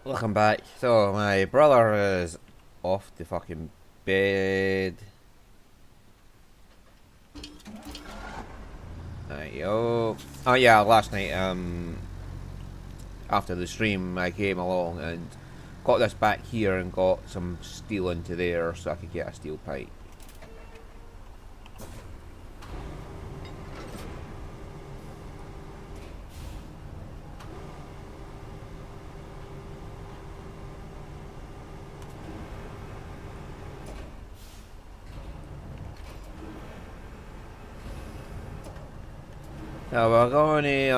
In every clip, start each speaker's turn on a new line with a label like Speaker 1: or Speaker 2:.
Speaker 1: Welcome back. So my brother is off the fucking bed. Yo. Oh yeah, last night after the stream I came along and got this back here and got some steel into there so I could get a steel pipe. Now we're going to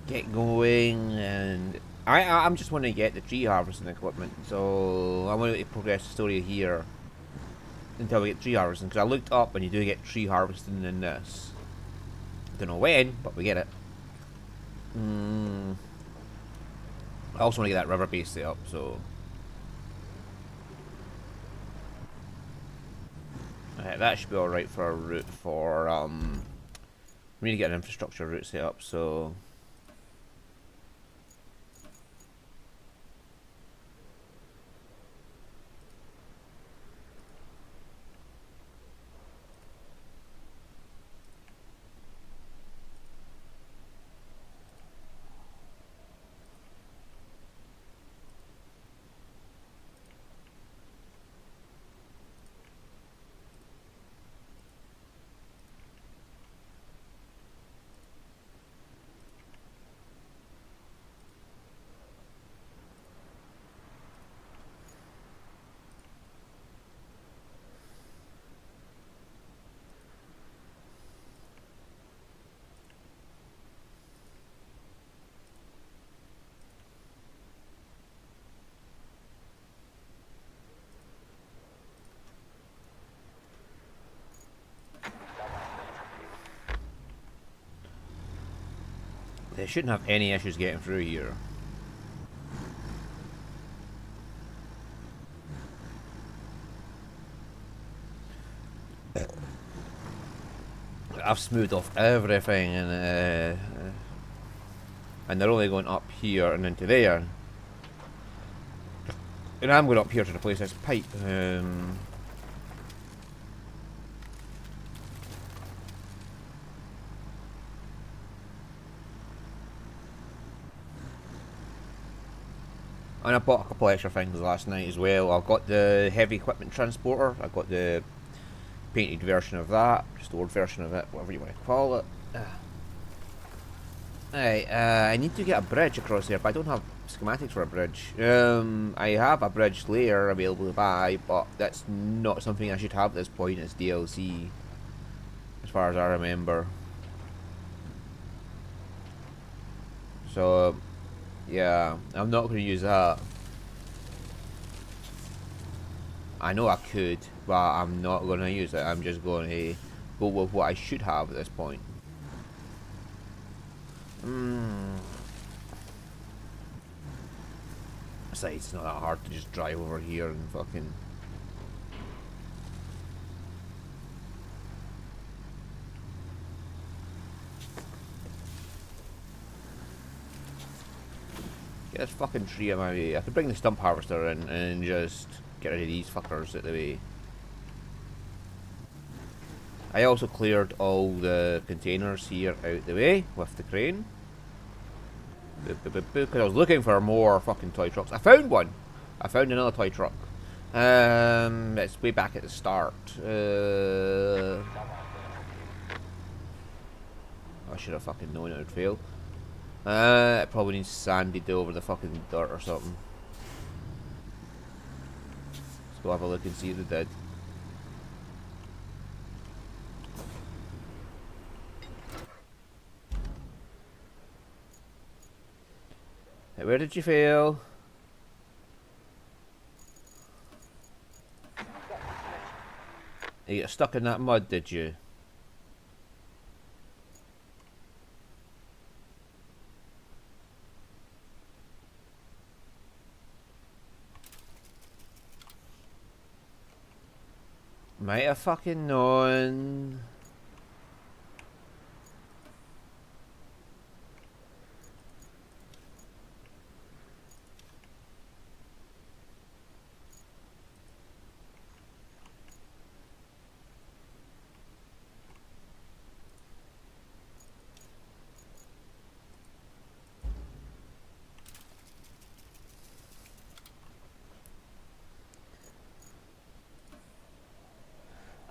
Speaker 1: get going, and I'm just want to get the tree harvesting equipment, so I want to progress the story here until we get tree harvesting, because I looked up and you do get tree harvesting in this. I don't know when, but we get it. I also want to get that river base set up, so that should be alright for a route for we need to get an infrastructure route set up, so they shouldn't have any issues getting through here. I've smoothed off everything, and they're only going up here and into there. And I'm going up here to replace this pipe. And I bought a couple extra things last night as well. I've got the heavy equipment transporter. I've got the painted version of that, restored version of it, whatever you want to call it. Right, I need to get a bridge across there, but I don't have schematics for a bridge. I have a bridge layer available to buy, but that's not something I should have at this point. It's DLC, as far as I remember. So, yeah, I'm not going to use that. I know I could, but I'm not going to use it. I'm just going to go with what I should have at this point. Besides, it's not that hard to just drive over here and fucking... Get this fucking tree out of my way. I could bring the stump harvester in and just get rid of these fuckers out the way. I also cleared all the containers here out the way with the crane. Because I was looking for more fucking toy trucks. I found one! I found another toy truck. It's way back at the start. I should have fucking known it would fail. It probably needs sanded over the fucking dirt or something. Let's go have a look and see if it did. Hey, where did you fail? You got stuck in that mud, did you? Might have fucking known.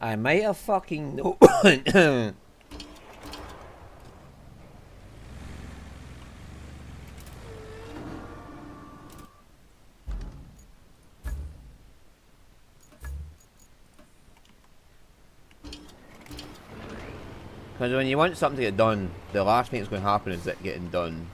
Speaker 1: I might have fucking known. Because when you want something to get done, the last thing that's going to happen is it getting done.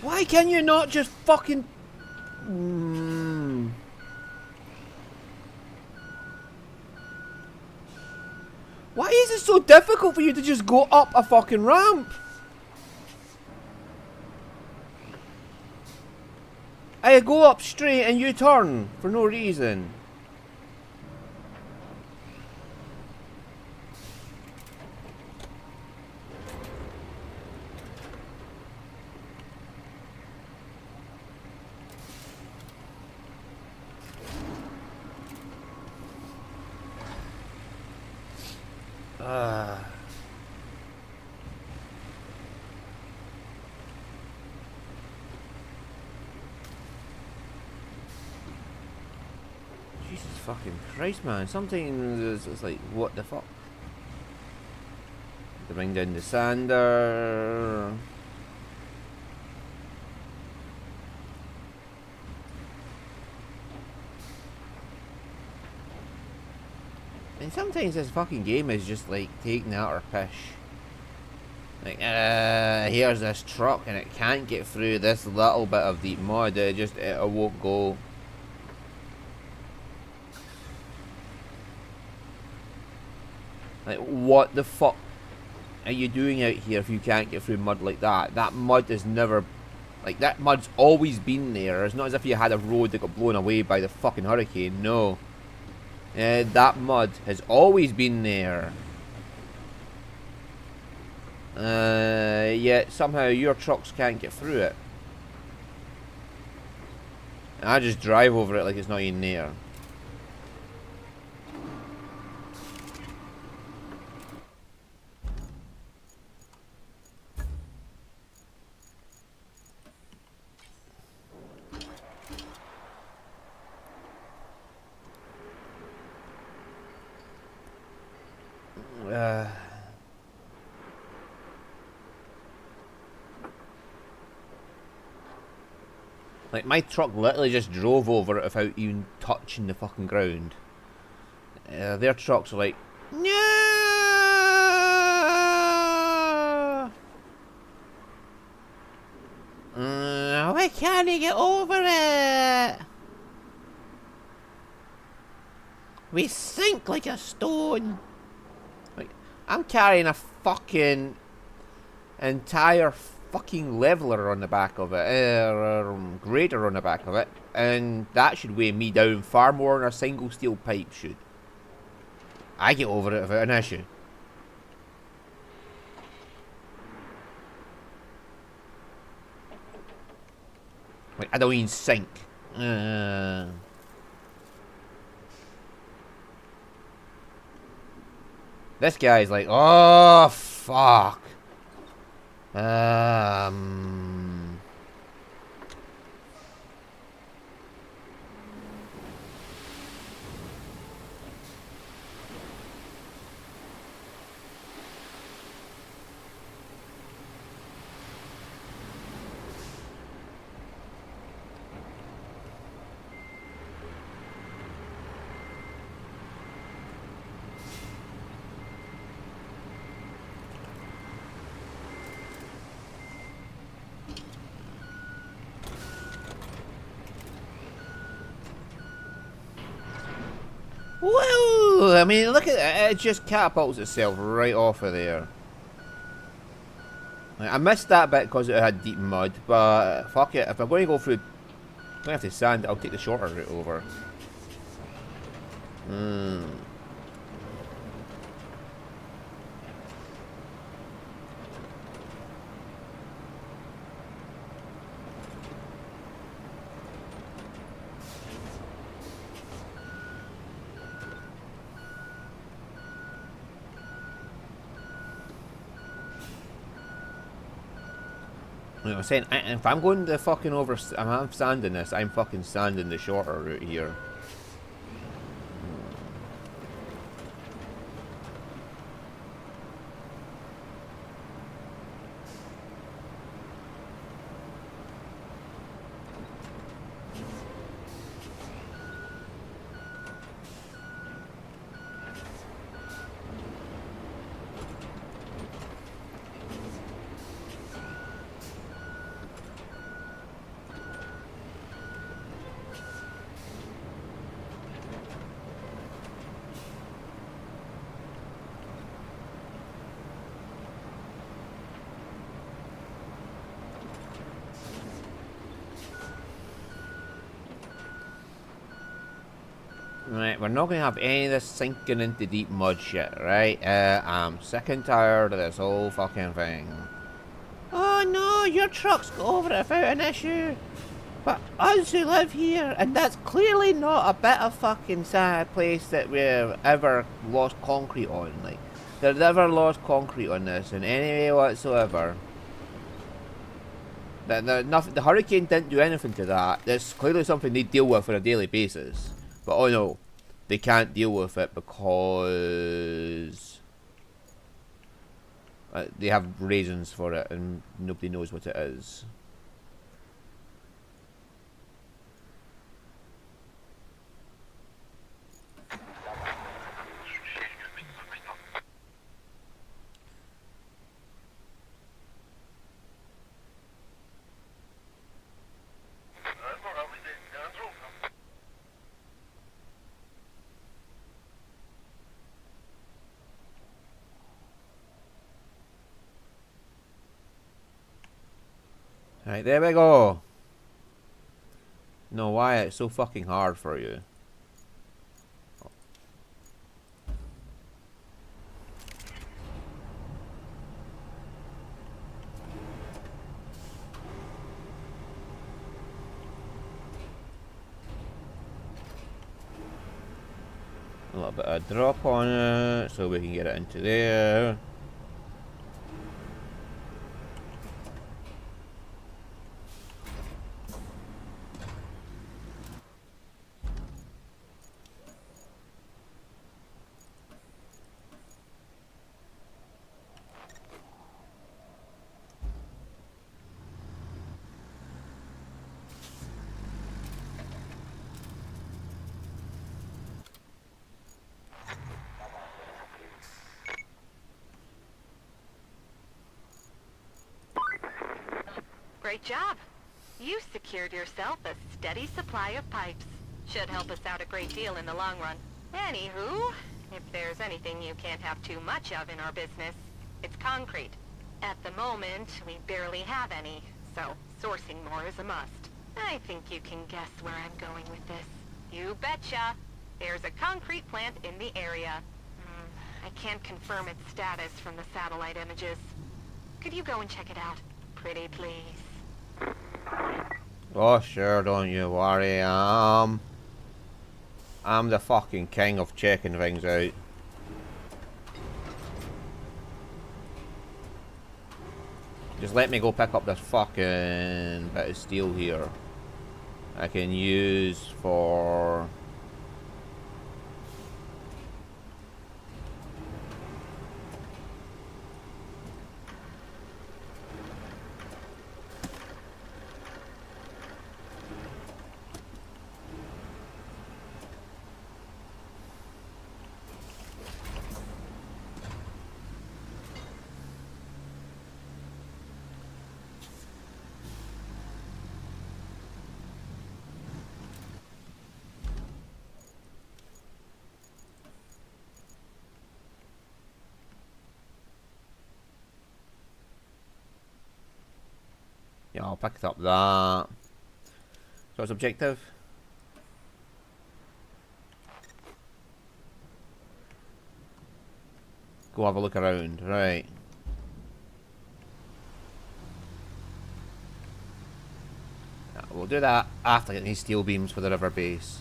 Speaker 1: Why can you not just fucking... Why is it so difficult for you to just go up a fucking ramp? I go up straight and you turn for no reason. Jesus fucking Christ, man. Sometimes it's like, what the fuck? To bring down the sander. And sometimes this fucking game is just like taking out our pish. Like, here's this truck and it can't get through this little bit of deep mud. It won't go. Like, what the fuck are you doing out here if you can't get through mud like that? That mud is never... Like, that mud's always been there. It's not as if you had a road that got blown away by the fucking hurricane. No. That mud has always been there. Yet somehow your trucks can't get through it. And I just drive over it like it's not even there. Like, my truck literally just drove over it without even touching the fucking ground. Their trucks are like, no! Why can't he get over it? We sink like a stone. Like, I'm carrying a fucking entire fucking leveler on the back of it, grader on the back of it, and that should weigh me down far more than a single steel pipe should. I get over it without an issue. Like, I don't even sink. This guy's like, oh fuck. Woo! Ooh, I mean, look at it. It just catapults itself right off of there. I missed that bit because it had deep mud, but fuck it. If I'm going to go through, I'm going to have to sand, I'll take the shorter route over. I was saying, if I'm going to fucking over, I'm sanding this, I'm fucking sanding the shorter route here. Right, we're not going to have any of this sinking into deep mud shit, right? I'm sick and tired of this whole fucking thing. Oh no, your trucks go over it without an issue. But us who live here, and that's clearly not a bit of fucking sad place that we've ever lost concrete on. Like, they've never lost concrete on this in any way whatsoever. The hurricane didn't do anything to that. That's clearly something they deal with on a daily basis. But oh no, they can't deal with it because they have reasons for it and nobody knows what it is. Right, there we go. No, why it's so fucking hard for you? A little bit of drop on it so we can get it into there.
Speaker 2: Great job. You secured yourself a steady supply of pipes. Should help us out a great deal in the long run. Anywho, if there's anything you can't have too much of in our business, it's concrete. At the moment, we barely have any, so sourcing more is a must. I think you can guess where I'm going with this. You betcha. There's a concrete plant in the area. I can't confirm its status from the satellite images. Could you go and check it out? Pretty please.
Speaker 1: Oh sure, don't you worry. I'm the fucking king of checking things out. Just let me go pick up this fucking bit of steel here. I can use for... I'll pick up that. So it's objective. Go have a look around, right. We'll do that after getting these steel beams for the river base.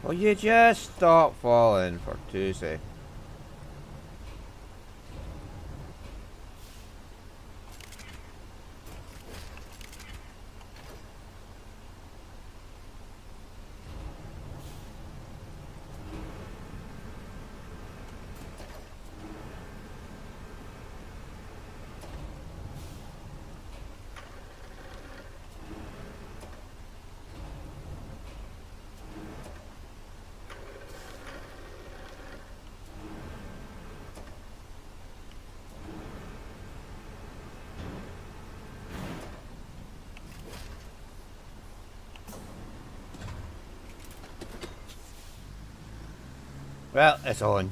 Speaker 1: Will you just stop falling for 2 seconds? Well, it's on.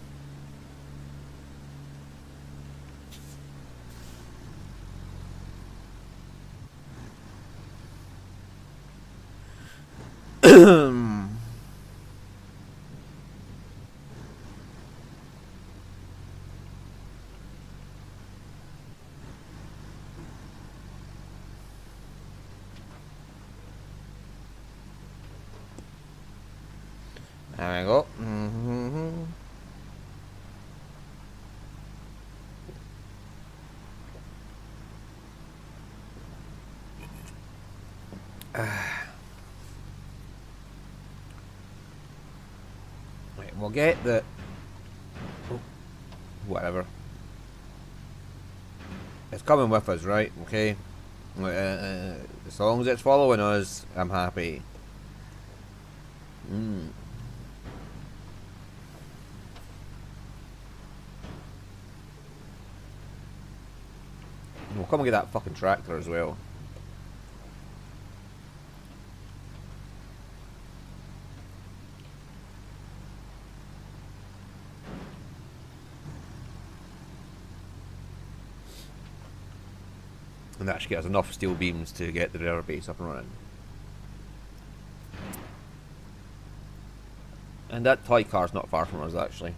Speaker 1: There we go. Right, we'll get the... Oh, whatever. It's coming with us, right? Okay. As long as it's following us, I'm happy. We'll come and get that fucking tractor as well. And that should get us enough steel beams to get the river base up and running. And that toy car's not far from us, actually.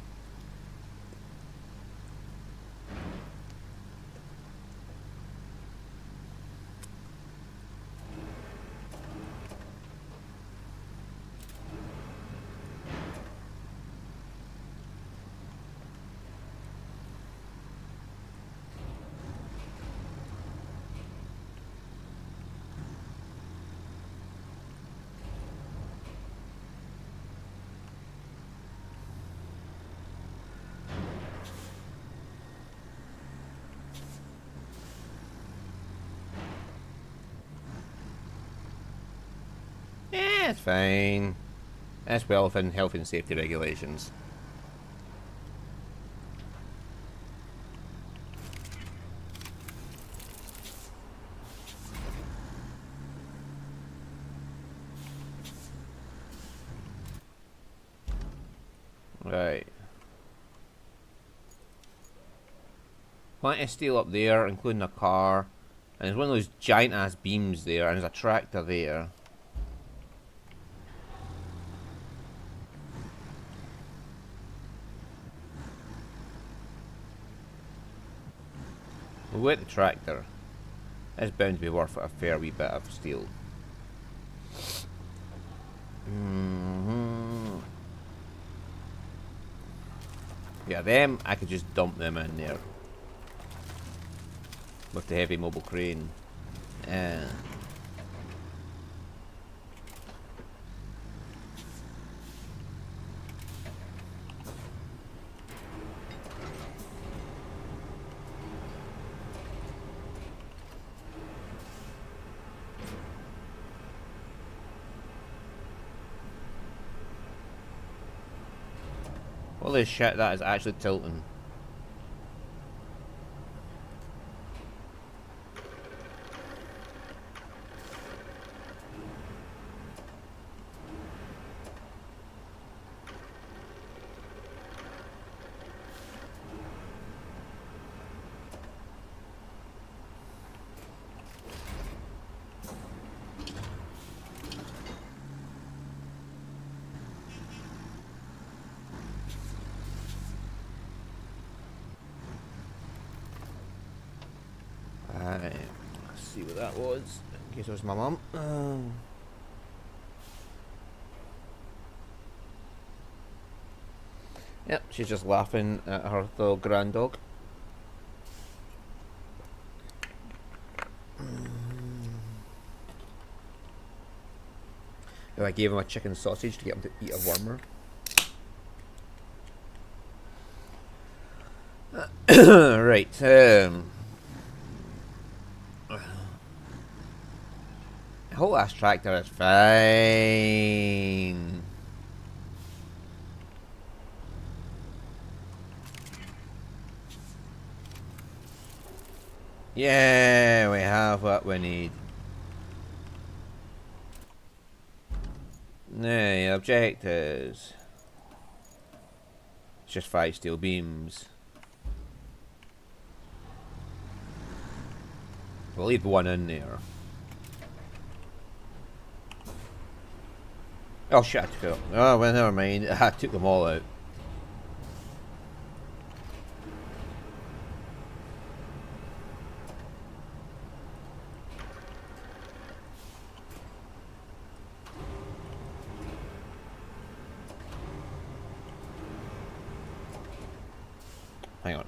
Speaker 1: Yeah, it's fine. That's well within health and safety regulations. Right. Plenty of steel up there, including a car. And there's one of those giant ass beams there, and there's a tractor there. We'll get the tractor. It's bound to be worth a fair wee bit of steel. Yeah, them, I could just dump them in there. With the heavy mobile crane. Holy shit, that is actually tilting. Let's see what that was. In case it was my mum. Yep, she's just laughing at her little grand dog. I gave him a chicken sausage to get him to eat a wormer. Right. The whole ass tractor is fine. Yeah, we have what we need. The objectives. It's just 5 steel beams. We'll leave one in there. Oh shit, I took it out. Oh, well, never mind. I took them all out. Hang on.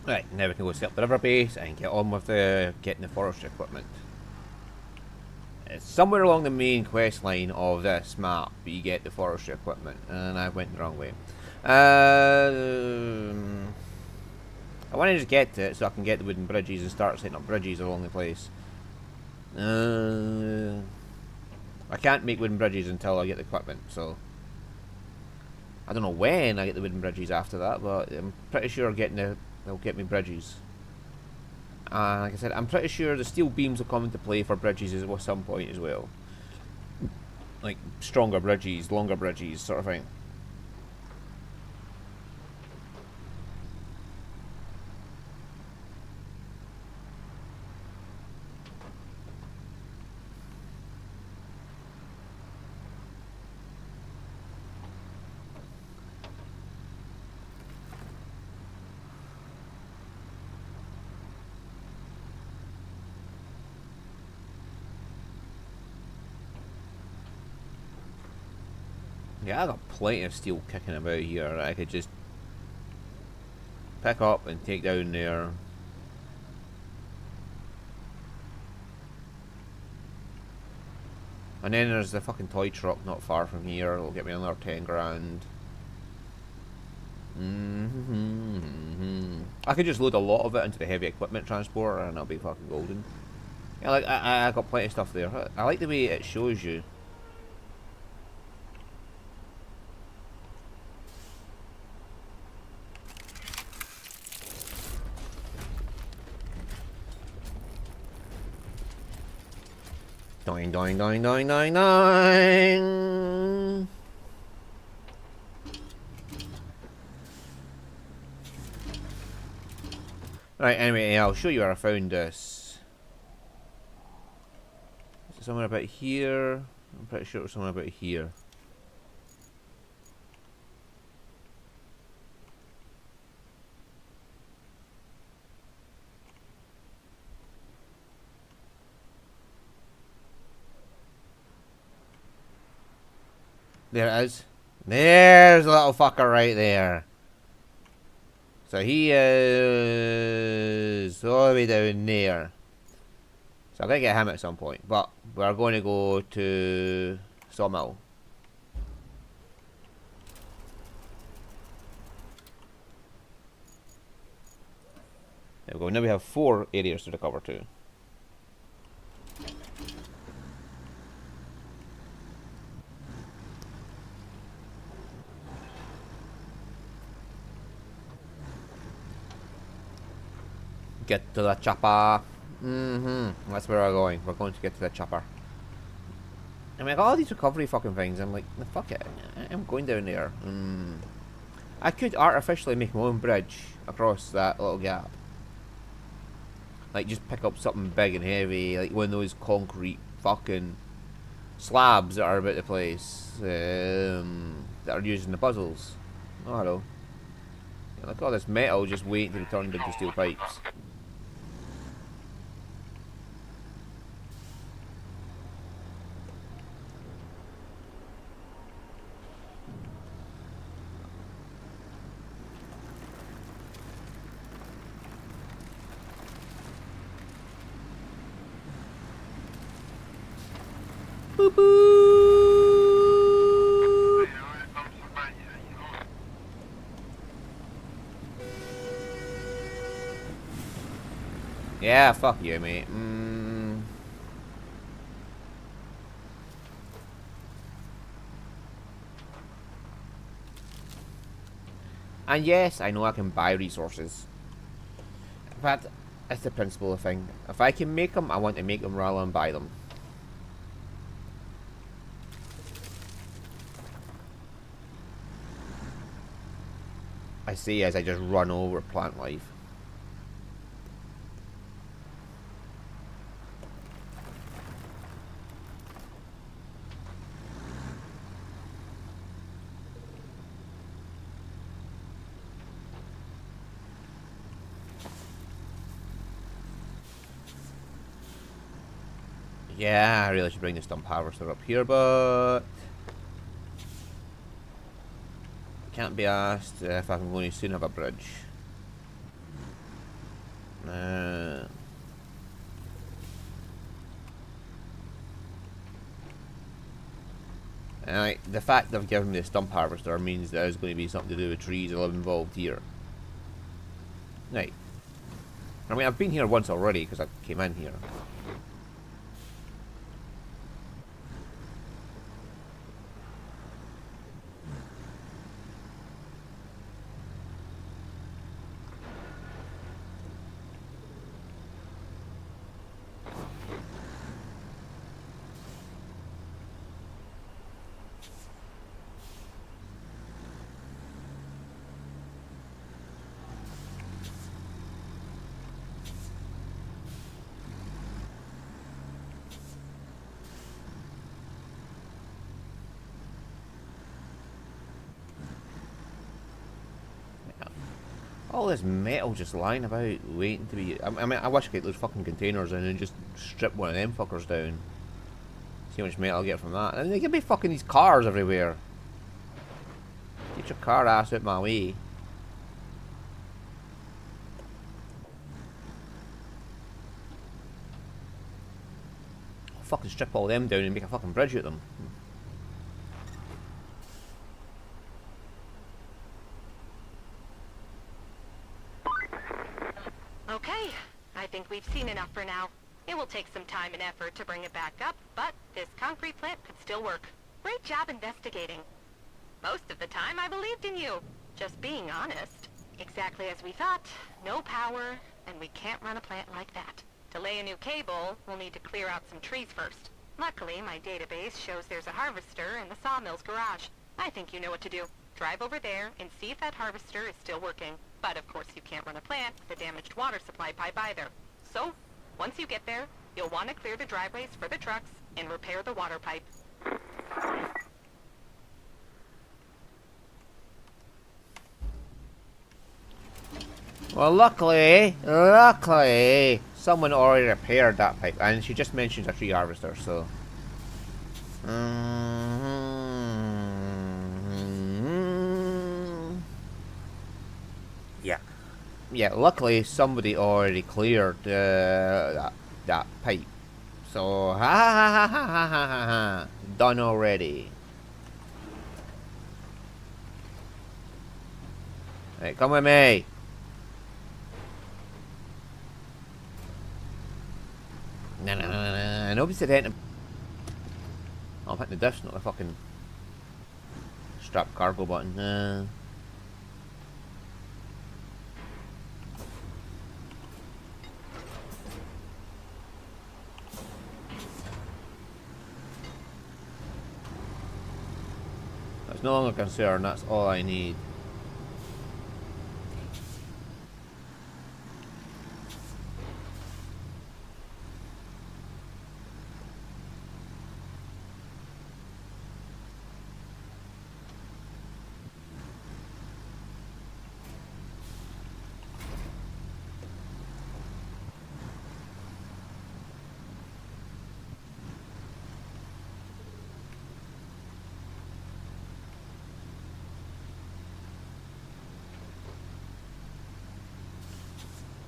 Speaker 1: Right, now we can go set up the river base and get on with getting the forestry equipment. It's somewhere along the main quest line of this map you get the forestry equipment, and I went the wrong way. I want to just get to it so I can get the wooden bridges and start setting up bridges along the place. I can't make wooden bridges until I get the equipment, so I don't know when I get the wooden bridges after that, but I'm pretty sure they'll get me bridges. And like I said, I'm pretty sure the steel beams will come into play for bridges at some point as well. Like stronger bridges, longer bridges, sort of thing. Yeah, I got plenty of steel kicking about here that I could just pick up and take down there. And then there's the fucking toy truck not far from here. It'll get me another 10 grand. I could just load a lot of it into the heavy equipment transporter and I'll be fucking golden. Yeah, like I got plenty of stuff there. I like the way it shows you. Doing, doing, doing, doing, doing, doing. Right, anyway, I'll show you where I found this. Is it somewhere about here? I'm pretty sure it was somewhere about here. There it is. There's a little fucker right there. So he is all the way down there. So I'm going to get him at some point. But we're going to go to Sawmill. There we go. Now we have 4 areas to recover to. Get to the chopper. That's where we're going. We're going to get to the chopper. I mean, I got all these recovery fucking things. I'm like, no, fuck it. I'm going down there. I could artificially make my own bridge across that little gap. Like, just pick up something big and heavy. Like one of those concrete fucking slabs that are about the place. That are used in the puzzles. Oh, hello. Yeah, look at all this metal just waiting to be turned into steel pipes. Boop boop. Yeah, fuck you, mate. And yes, I know I can buy resources. But it's the principle of thing. If I can make them, I want to make them rather than buy them. I see as I just run over plant life. Yeah, I really should bring the stump harvester up here, but can't be asked if I'm going to soon have a bridge. And the fact they've given me a stump harvester means there's going to be something to do with trees that are involved here. Right. I mean, I've been here once already because I came in here. All this metal just lying about, waiting to be... I mean, I wish I could get those fucking containers in and just strip one of them fuckers down. See how much metal I get from that. And they give me fucking these cars everywhere. Get your car ass out my way. I'll fucking strip all them down and make a fucking bridge out of them.
Speaker 2: Okay, I think we've seen enough for now. It will take some time and effort to bring it back up, but this concrete plant could still work. Great job investigating. Most of the time I believed in you. Just being honest. Exactly as we thought. No power, and we can't run a plant like that. To lay a new cable, we'll need to clear out some trees first. Luckily, my database shows there's a harvester in the sawmill's garage. I think you know what to do. Drive over there and see if that harvester is still working. But of course you can't run a plant with a damaged water supply pipe either. So, once you get there, you'll want to clear the driveways for the trucks and repair the water pipe.
Speaker 1: Well, luckily, someone already repaired that pipe, and she just mentioned a tree harvester, so. Yeah. Yeah, luckily somebody already cleared that pipe. So, ha ha ha ha ha ha ha ha. Done already. Right, come with me. Nah. Nobody said anything. I'm hitting the diff, not the fucking strap cargo button. That's no longer a concern, that's all I need.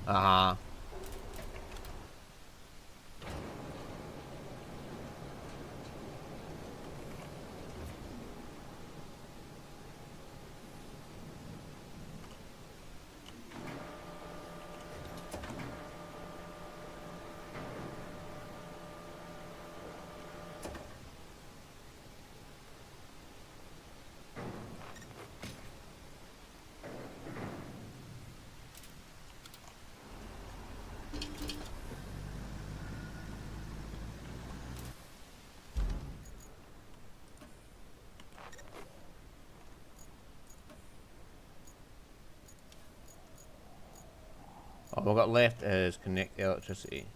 Speaker 1: Uh-huh. All we've got left is connect the electricity.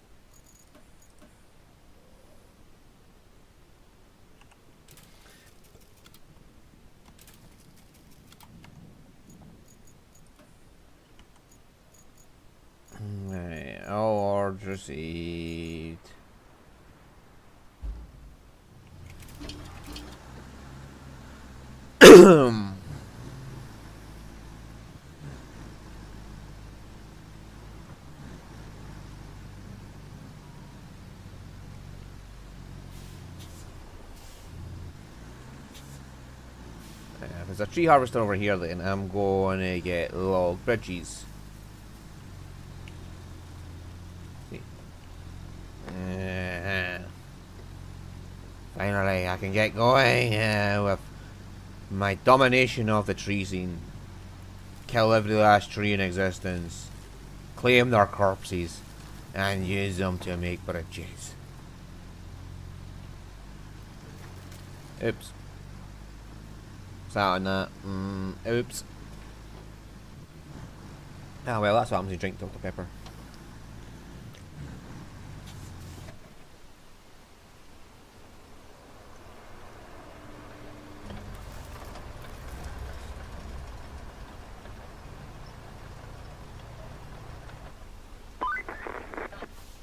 Speaker 1: Right, all orders received. There's a tree harvester over here then. I'm going to get log bridges. See. Finally, I can get going with my domination of the tree scene. Kill every last tree in existence. Claim their corpses. And use them to make bridges. Oops. Sat on that. Oops. Ah well, that's what happens when you drink Dr. Pepper.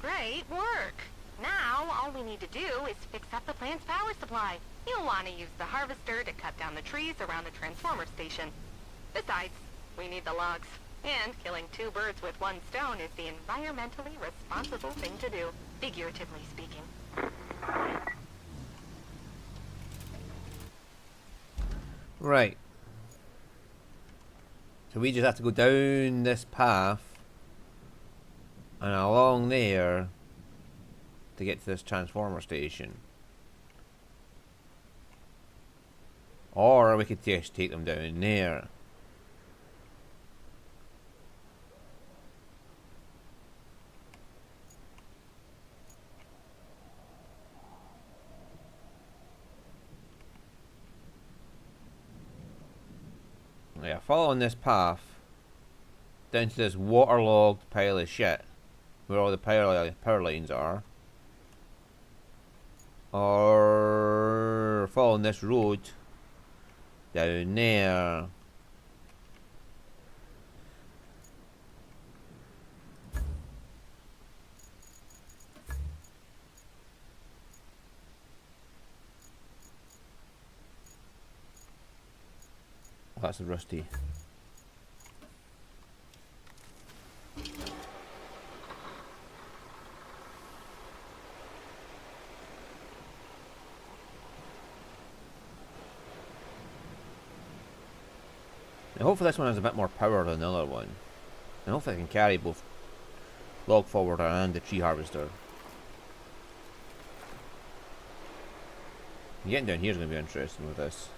Speaker 2: Great work! Now, all we need to do is fix up the plant's power supply. You'll want to use the harvester to cut down the trees around the transformer station. Besides, we need the logs. And killing two birds with one stone is the environmentally responsible thing to do, figuratively speaking.
Speaker 1: Right. So we just have to go down this path and along there to get to this transformer station. Or we could just take them down there. following this path down to this waterlogged pile of shit where all the power lines are, or following this road down there. Oh, that's a rusty. Now hopefully this one has a bit more power than the other one. And hopefully I can carry both log forwarder and the tree harvester. Getting down here is going to be interesting with this.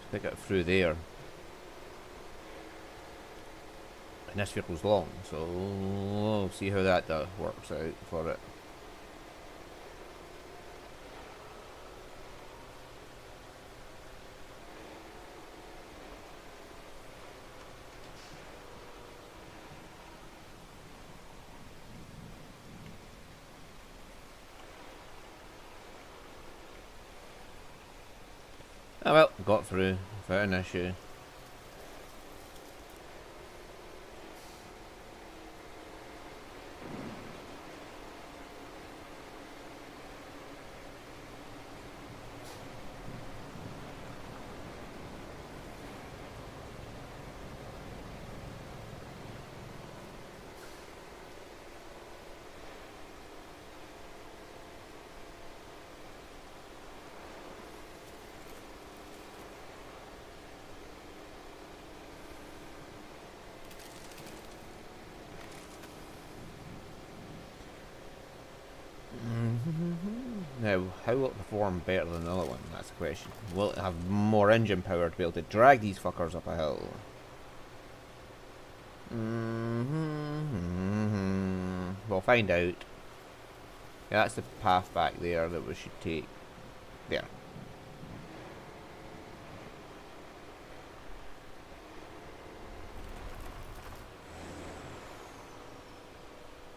Speaker 1: Stick it through there. And this vehicle's long, so we'll see how that works out for it. Oh well, got through without an issue. Now, how will it perform better than the other one? That's the question. Will it have more engine power to be able to drag these fuckers up a hill? We'll find out. Yeah, that's the path back there that we should take. There.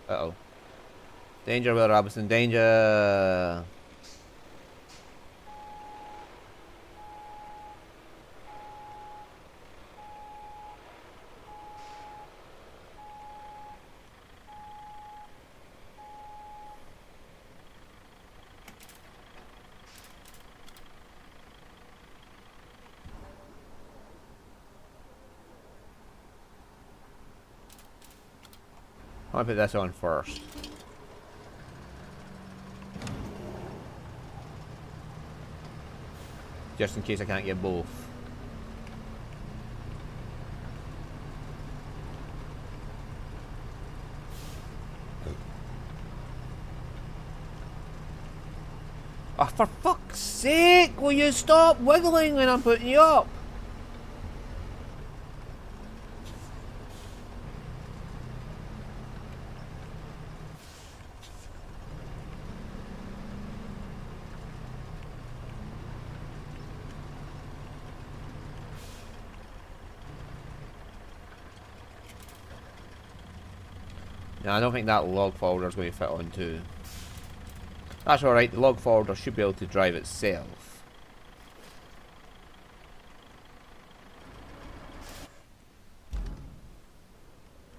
Speaker 1: Uh-oh. Danger, Will Robinson, danger! I'll put this on first. Just in case I can't get both. Oh, for fuck's sake, will you stop wiggling when I'm putting you up? No, I don't think that log folder is going to fit onto. That's alright, the log folder should be able to drive itself.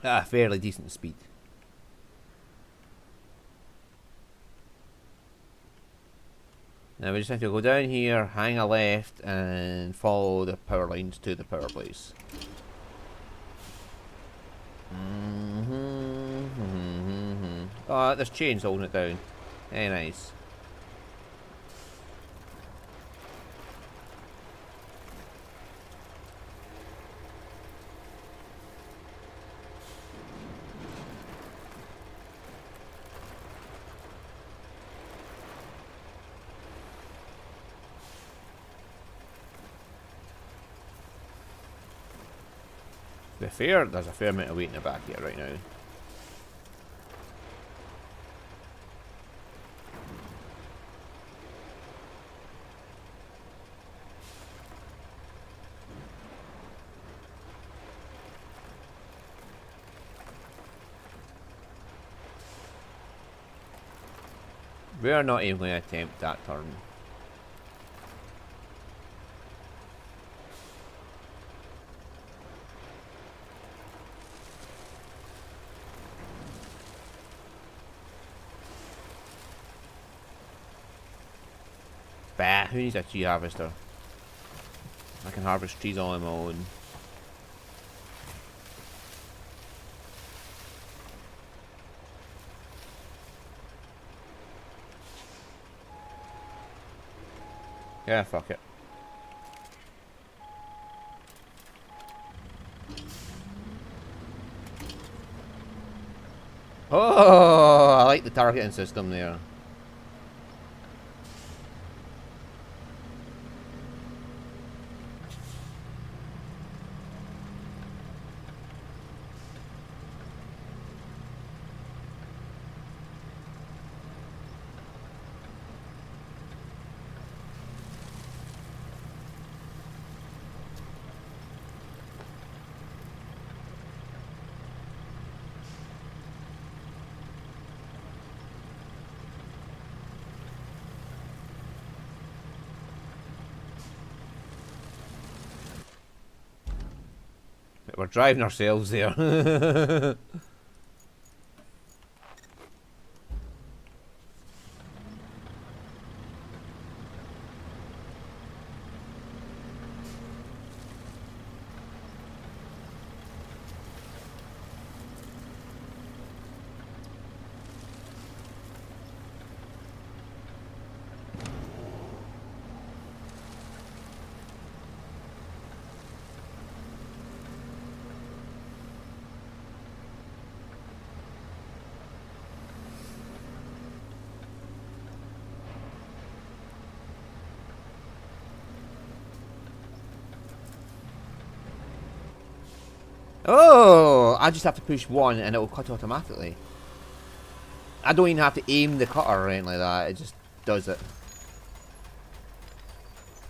Speaker 1: Ah, fairly decent speed. Now we just have to go down here, hang a left, and follow the power lines to the power place. Oh, there's chains holding it down. Very nice. To be fair, there's a fair amount of weight in the back here right now. We are not even going to attempt that turn. Bah, who needs a tree harvester? I can harvest trees all on my own. Yeah, fuck it. Oh, I like the targeting system there. We're driving ourselves there. Oh, I just have to push one and it will cut automatically. I don't even have to aim the cutter or anything like that. It just does it.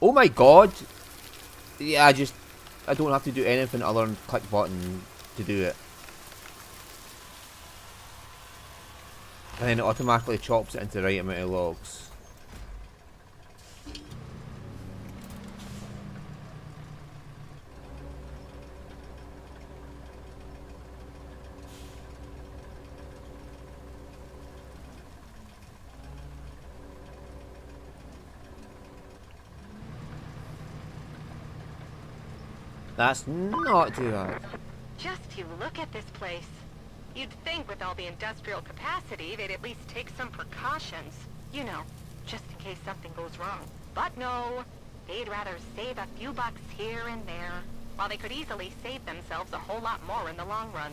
Speaker 1: Oh my god. Yeah, I don't have to do anything other than click button to do it. And then it automatically chops it into the right amount of logs. That's not too bad.
Speaker 2: Just you look at this place. You'd think with all the industrial capacity, they'd at least take some precautions. You know, just in case something goes wrong. But no, they'd rather save a few bucks here and there, while they could easily save themselves a whole lot more in the long run.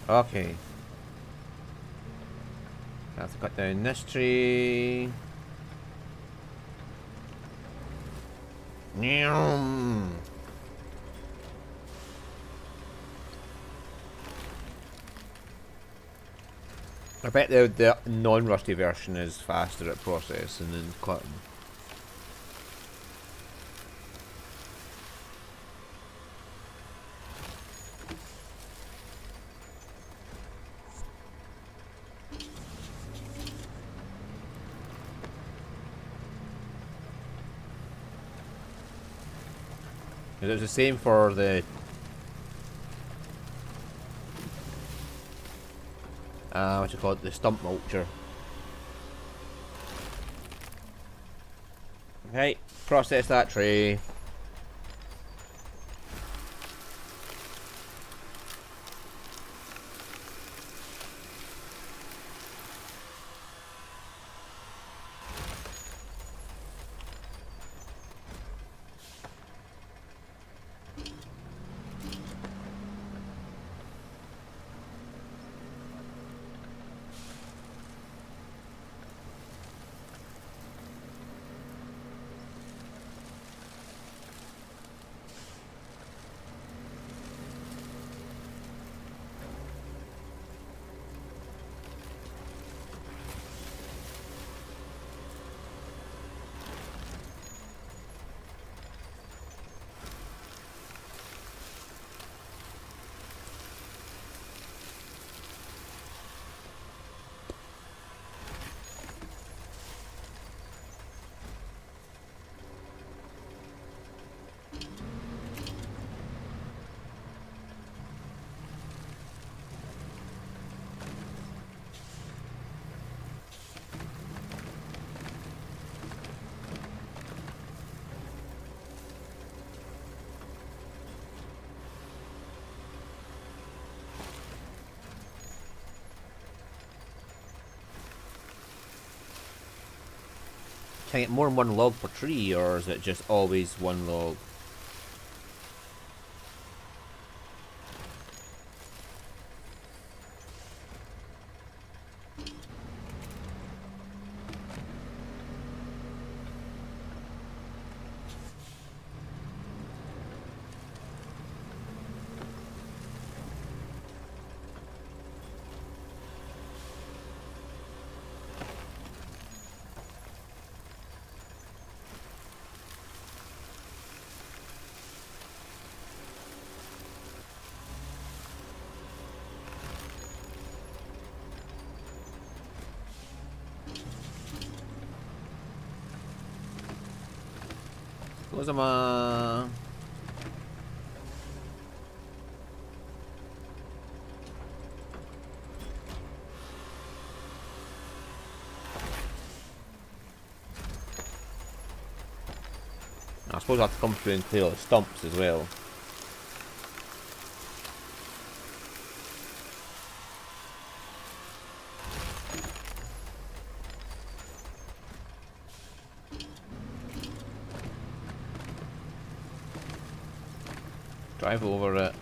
Speaker 1: Okay. I have to cut down this tree. Nyum. I bet the non-rusty version is faster at processing and cutting. It was the same for the what you call it, the stump mulcher. Okay, process that tree. Can I get more than one log per tree, or is it just always one log? Those are my... I suppose I have to come through and clear all the stumps as well. Drive over it.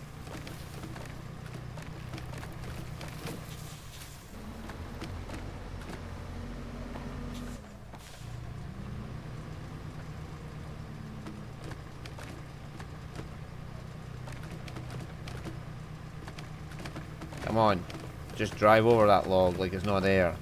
Speaker 1: Come on. Just drive over that log like it's not there.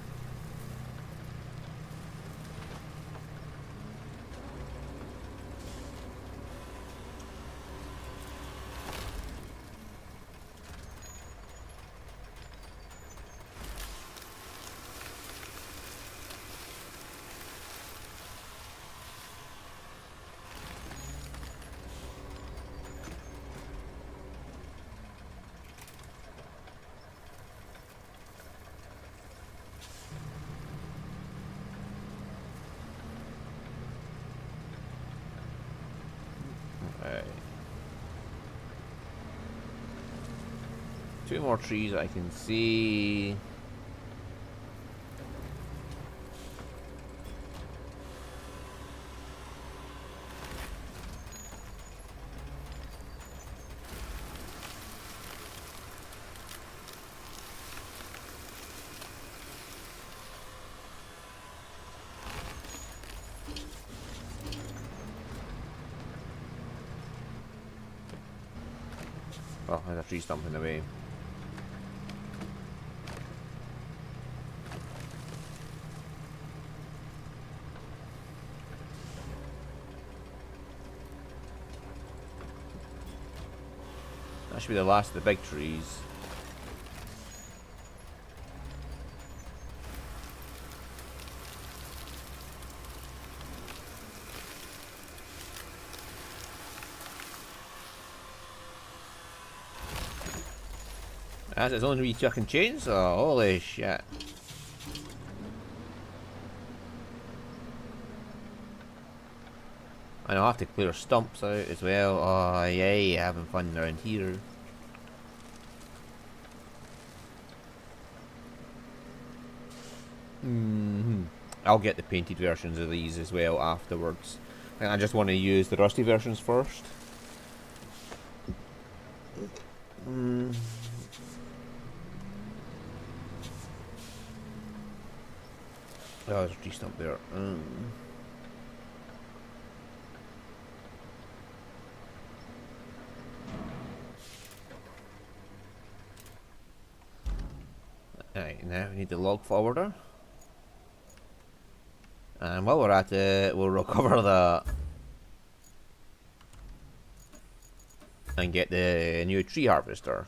Speaker 1: Right. 2 more trees I can see. Oh, there's a tree stump in the way. That should be the last of the big trees. That's its own wee chucking chainsaw. Holy shit. And I'll have to clear stumps out as well. Oh, yay, having fun around here. I'll get the painted versions of these as well afterwards. I just want to use the rusty versions first. Oh, there's a tree stump there. Alright, now we need the log forwarder. And while we're at it, we'll recover that. And get the new tree harvester.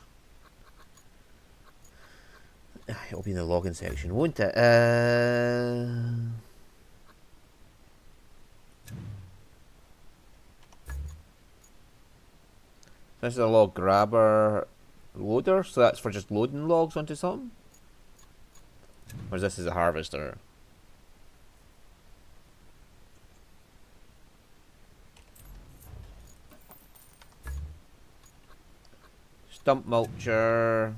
Speaker 1: It'll be in the logging section, won't it? This is a log grabber loader, so that's for just loading logs onto something? Or is this a harvester? Stump mulcher.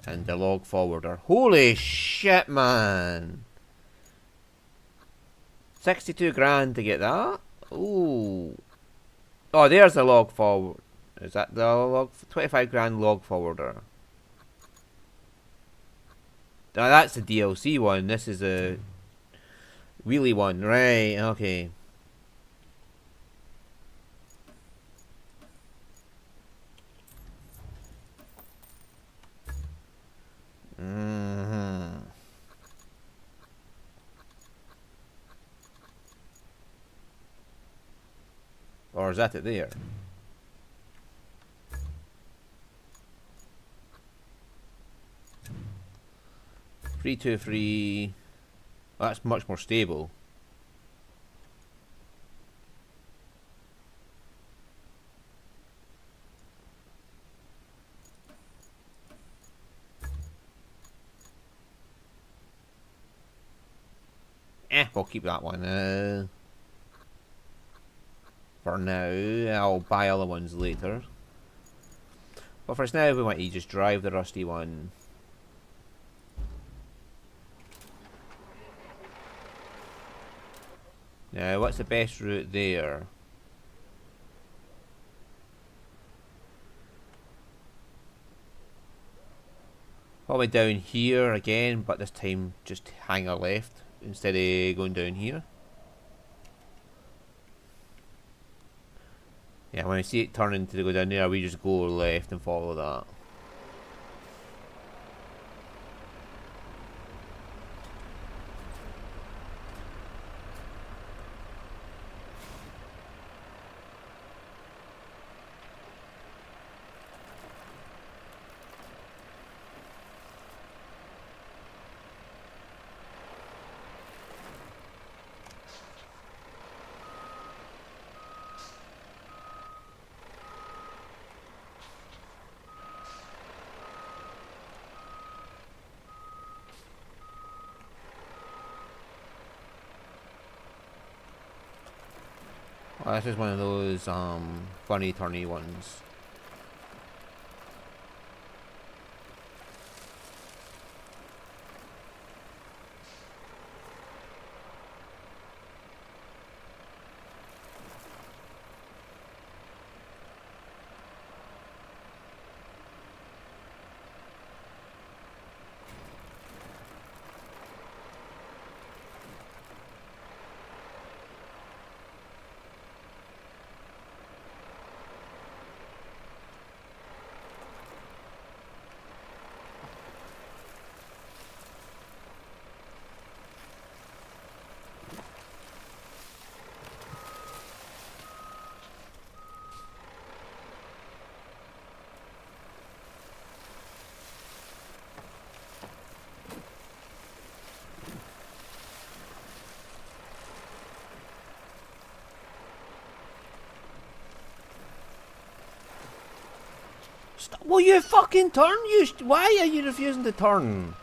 Speaker 1: And the log forwarder. Holy shit, man! 62 grand to get that. Ooh. Oh, there's the log forward. Is that the log? 25 grand log forwarder. Now that's the DLC one. This is a wheelie one, right? Okay. Or is that it there? 323. Oh, that's much more stable. We'll keep that one. For now, I'll buy other ones later. But for now, we want to just drive the rusty one. Now, what's the best route there? Probably down here again, but this time just hang a left instead of going down here. Yeah, when I see it turning to go down there, we just go left and follow that. Well, this is one of those funny turny ones. Stop. Will you fucking turn? Why are you refusing to turn?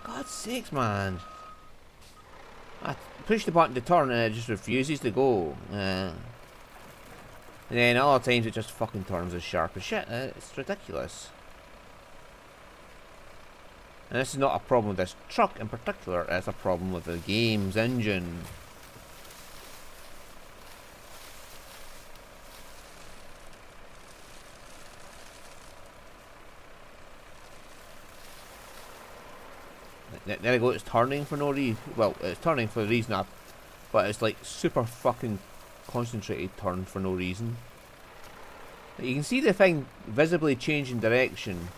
Speaker 1: God's sakes, man. I push the button to turn and it just refuses to go. And then other times it just fucking turns as sharp as shit. It's ridiculous. And this is not a problem with this truck in particular, it's a problem with the game's engine. There you go, it's turning for no reason. Well, it's turning for a reason, but it's like super fucking concentrated turn for no reason. You can see the thing visibly changing direction.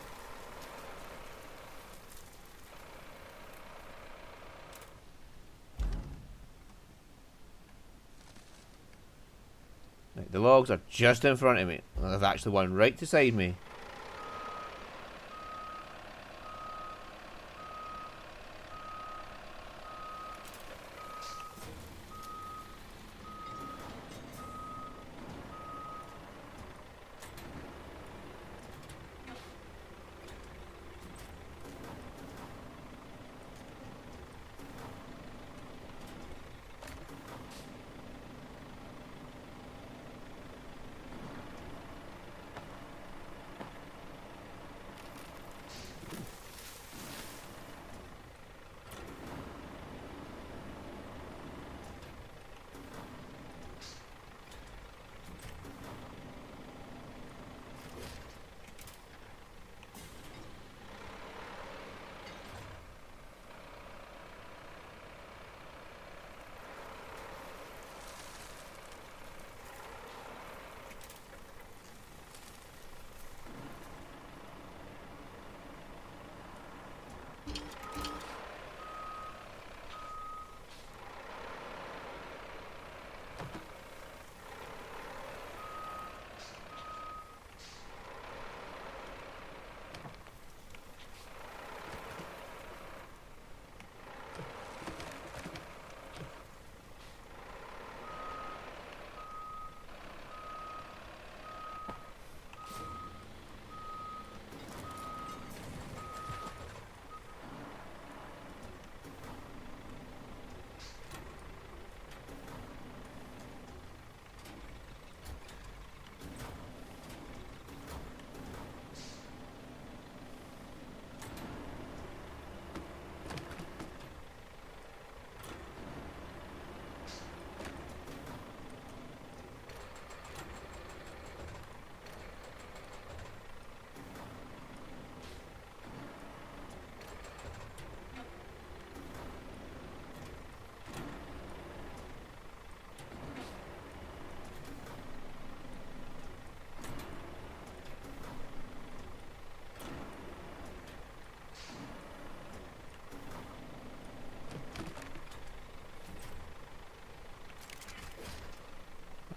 Speaker 1: Right, the logs are just in front of me. There's actually one right beside me.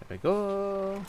Speaker 1: we go.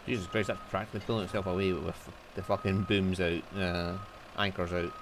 Speaker 1: Jesus Christ, that's practically pulling itself away with the fucking booms out, anchors out.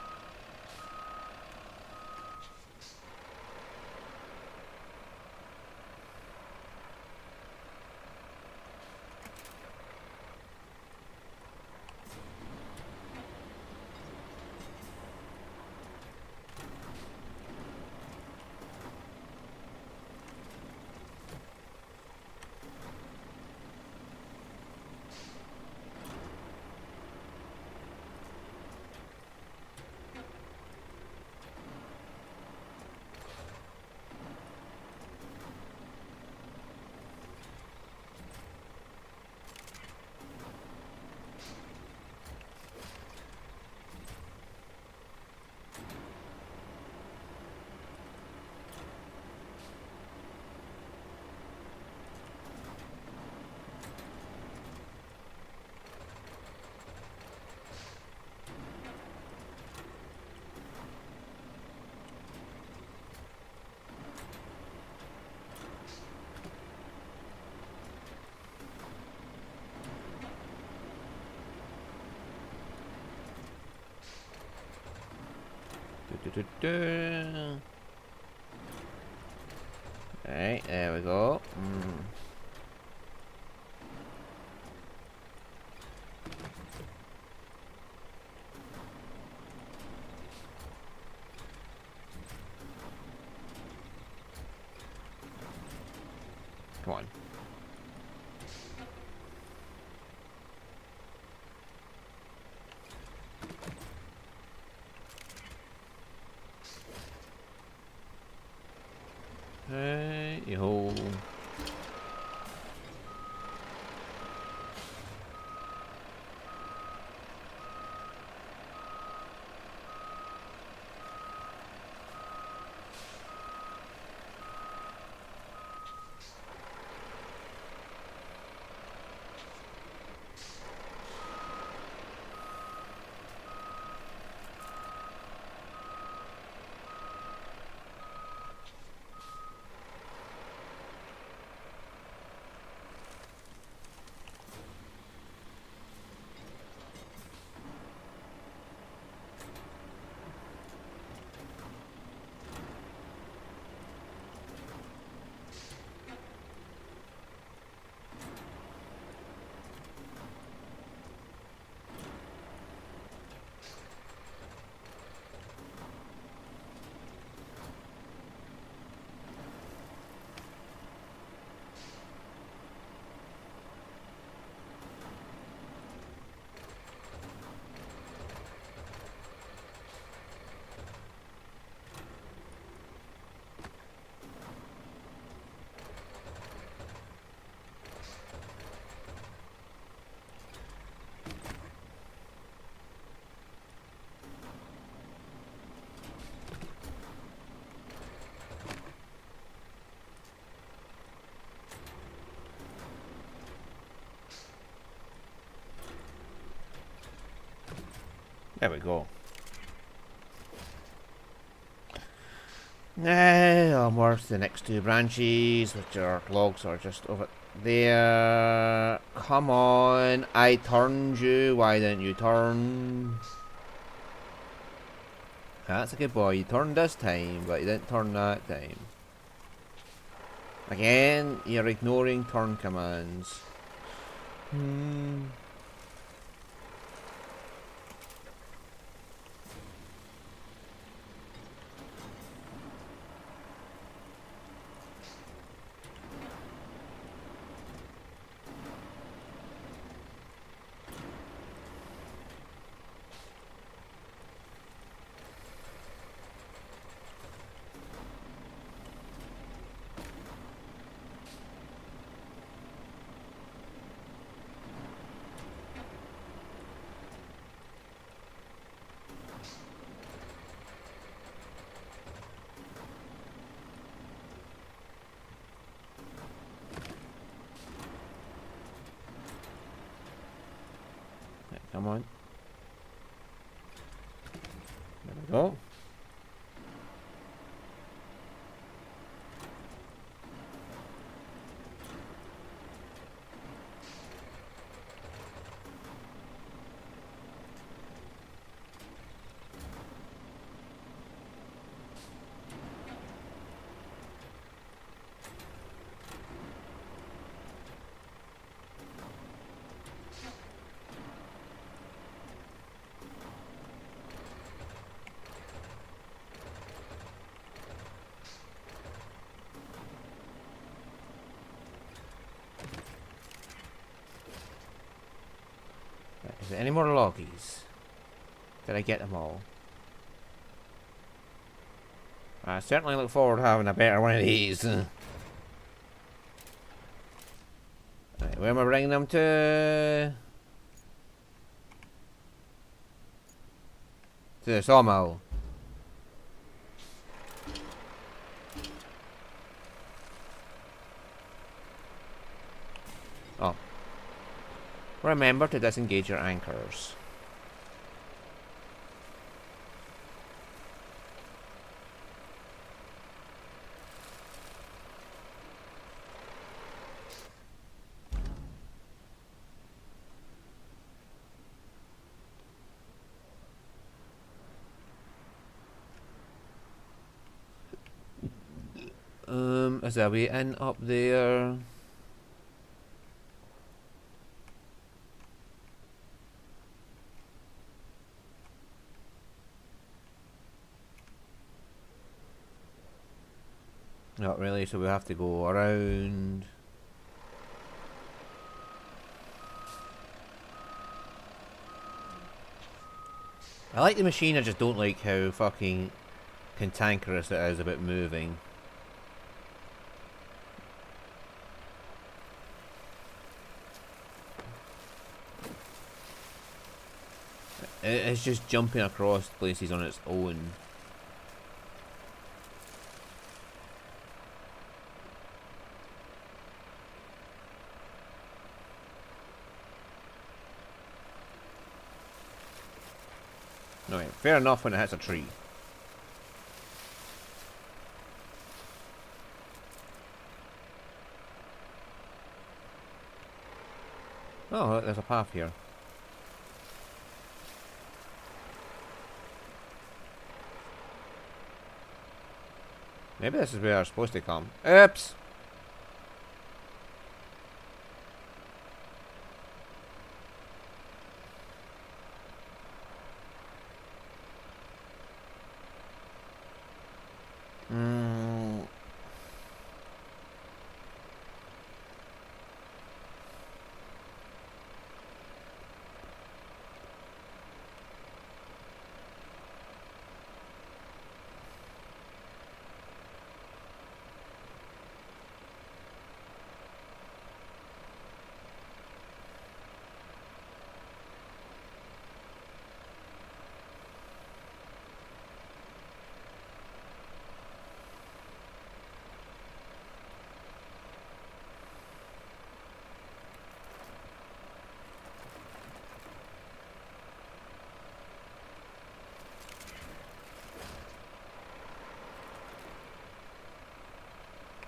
Speaker 1: Right, there we go. Come on. Hey, yo. There we go. Now onwards to the next two branches, which are logs are just over there. Come on, I turned you. Why didn't you turn? That's a good boy. You turned this time, but you didn't turn that time. Again, you're ignoring turn commands. Hmm. Right, come on. There we go. Right, is there any more loggies? Did I get them all? I certainly look forward to having a better one of these. Right, where am I bringing them to? To the sawmill. Oh. Remember to disengage your anchors. Is there a way in up there? Not really, so we have to go around. I like the machine, I just don't like how fucking cantankerous it is about moving. It's just jumping across places on its own. No, fair enough when it hits a tree. Oh, look, there's a path here. Maybe this is where I'm supposed to come. Oops!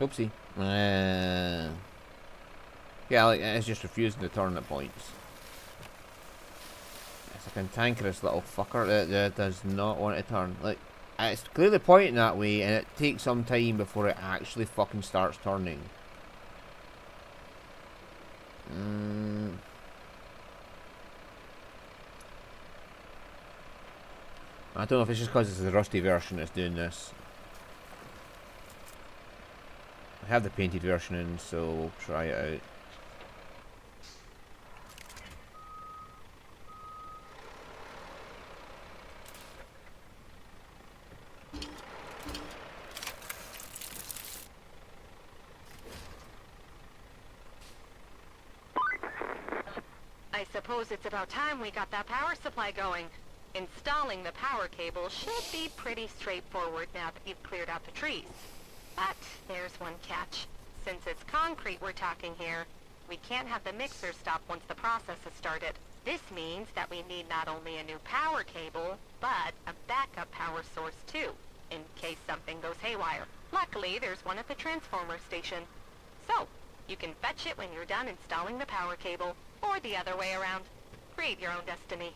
Speaker 1: Oopsie. Yeah, like, it's just refusing to turn at points. It's a cantankerous little fucker that does not want to turn. Like, it's clearly pointing that way, and it takes some time before it actually fucking starts turning. I don't know if it's just because it's the rusty version that's doing this. I have the painted version in, so we'll try it out.
Speaker 2: I suppose it's about time we got that power supply going. Installing the power cable should be pretty straightforward now that you've cleared out the trees. But there's one catch. Since it's concrete we're talking here, we can't have the mixer stop once the process has started. This means that we need not only a new power cable, but a backup power source too, in case something goes haywire. Luckily, there's one at the transformer station. So, you can fetch it when you're done installing the power cable, or the other way around. Create your own destiny.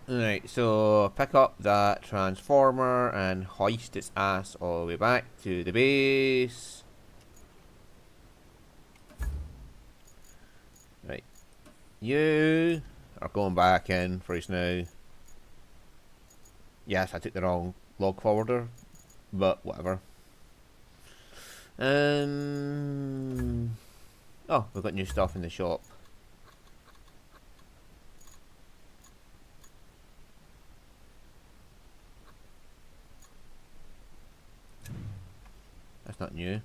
Speaker 1: Alright, so pick up that transformer and hoist its ass all the way back to the base. Right. You are going back in for us now. Yes, I took the wrong log forwarder, but whatever. Oh, we've got new stuff in the shop. That's not new.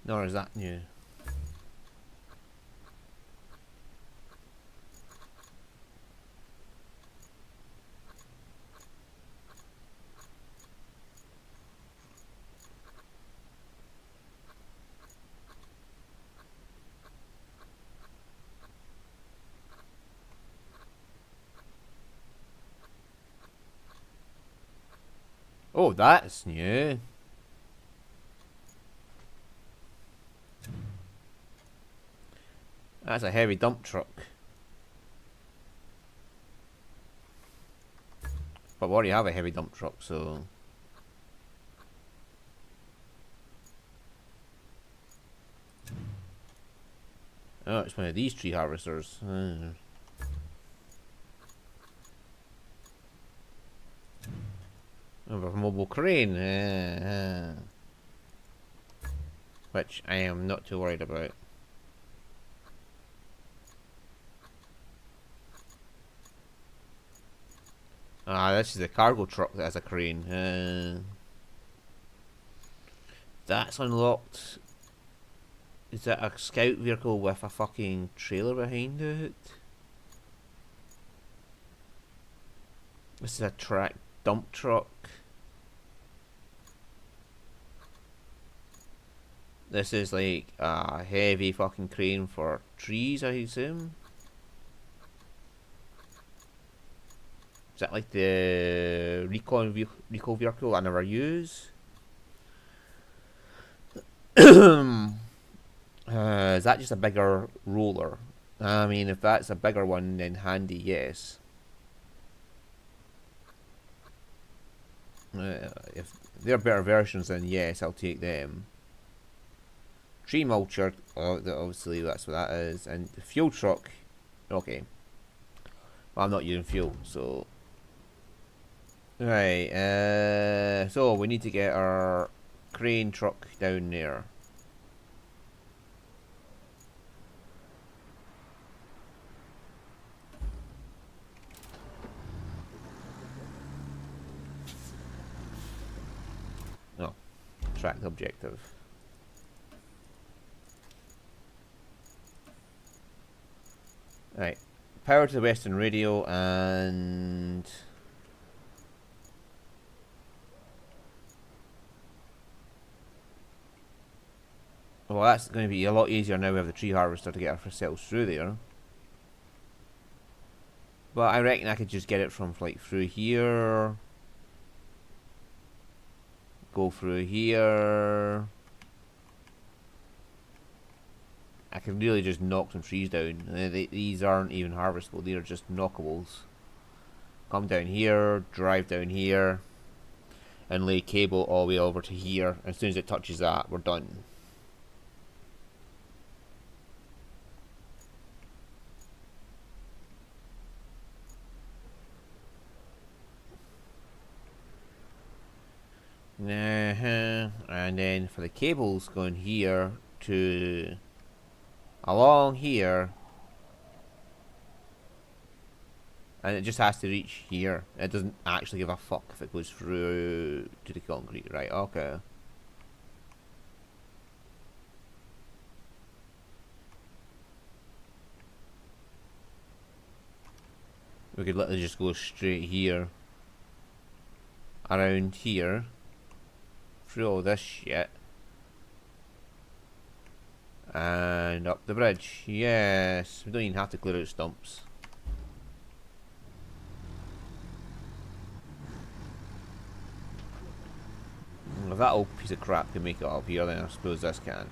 Speaker 1: Nor is that new. Oh, that's new. That's a heavy dump truck. But we already have a heavy dump truck, so... Oh, it's one of these tree harvesters. Oh, a mobile crane. Which I am not too worried about. Ah, this is the cargo truck that has a crane. That's unlocked. Is that a scout vehicle with a fucking trailer behind it? This is a track dump truck. This is like a heavy fucking crane for trees, I assume. Is that like the recon vehicle I never use? Is that just a bigger roller? I mean, if that's a bigger one, then handy, yes. If they're better versions, then yes, I'll take them. Tree mulcher, obviously that's what that is. And the fuel truck, okay. Well, I'm not using fuel, so... Right, so we need to get our crane truck down there. No, track the objective. Right, power to the western radio and... Well, that's going to be a lot easier now we have the tree harvester to get ourselves through there. But I reckon I could just get it from like through here. Go through here. I can really just knock some trees down. These aren't even harvestable, they are just knockables. Come down here, drive down here, and lay cable all the way over to here. As soon as it touches that, we're done. And then for the cables going here to along here, and it just has to reach here. It doesn't actually give a fuck if it goes through to the concrete, right? Okay. We could literally just go straight here, around here, through all this shit, and up the bridge. Yes, we don't even have to clear out stumps. If that old piece of crap can make it up here, then I suppose this can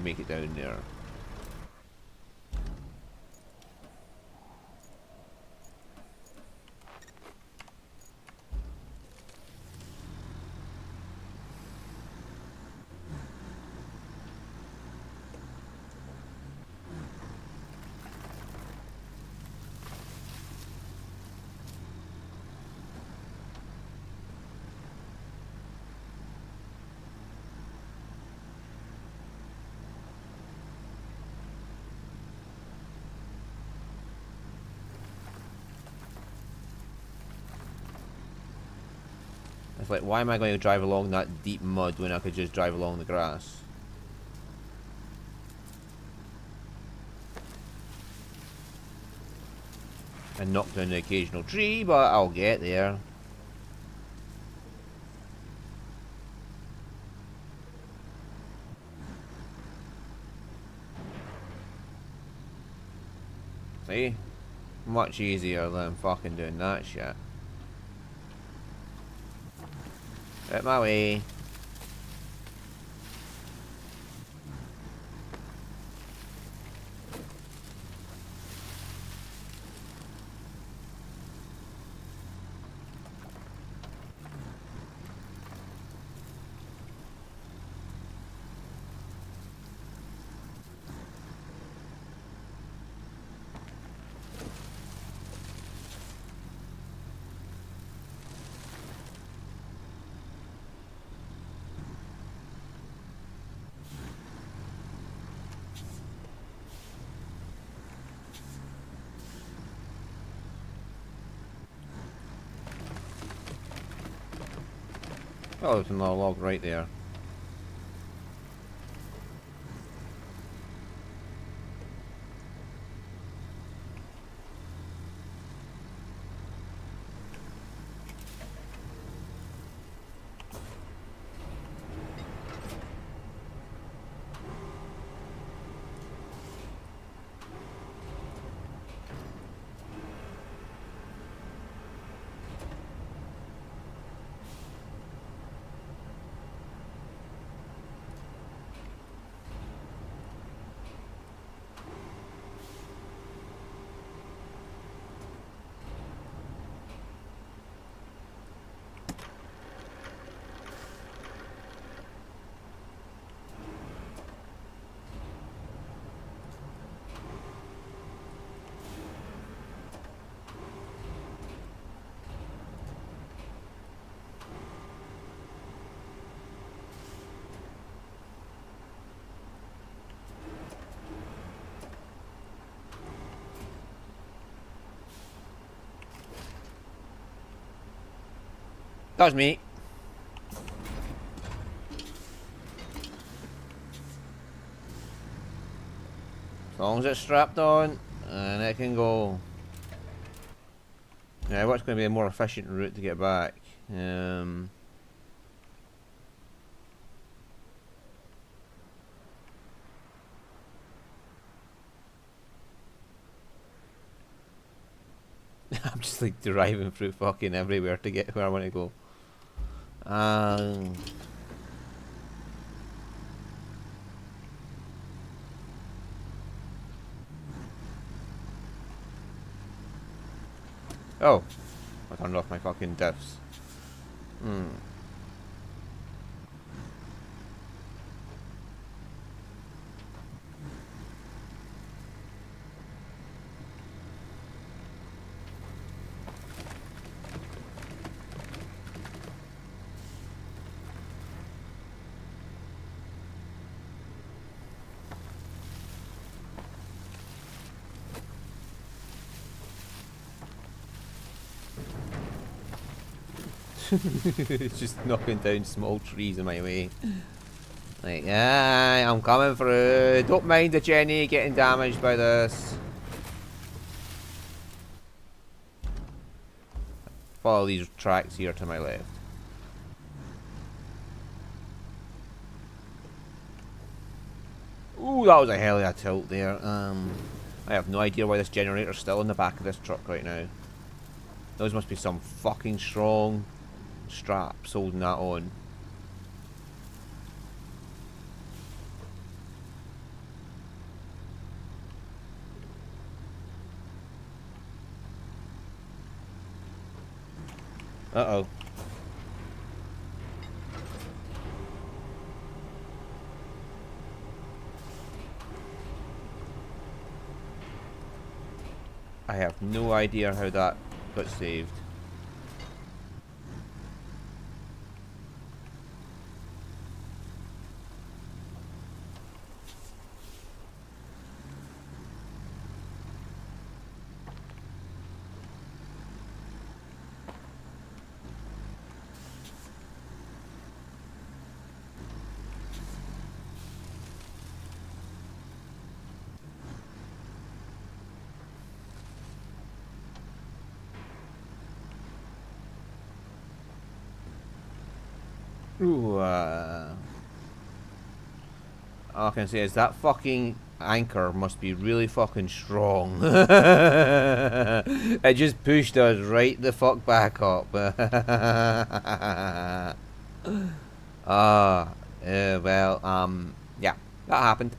Speaker 1: make it down there. It's like, why am I going to drive along that deep mud when I could just drive along the grass? And knock down the occasional tree, but I'll get there. See? Much easier than fucking doing that shit. Out my way. Oh, there's another log right there. That was me. As long as it's strapped on, and it can go. Now, what's going to be a more efficient route to get back? I'm just like driving through fucking everywhere to get where I want to go. Um, Oh, I turned off my fucking diffs. Hmm. It's just knocking down small trees in my way. Like, yeah, I'm coming through. Don't mind the Jenny getting damaged by this. Follow these tracks here to my left. Ooh, that was a hell of a tilt there. I have no idea why this generator's still in the back of this truck right now. Those must be some fucking strong straps holding that on. Uh-oh. I have no idea how that got saved. Ooh, all I can say is that fucking anchor must be really fucking strong. It just pushed us right the fuck back up. Well, yeah, that happened.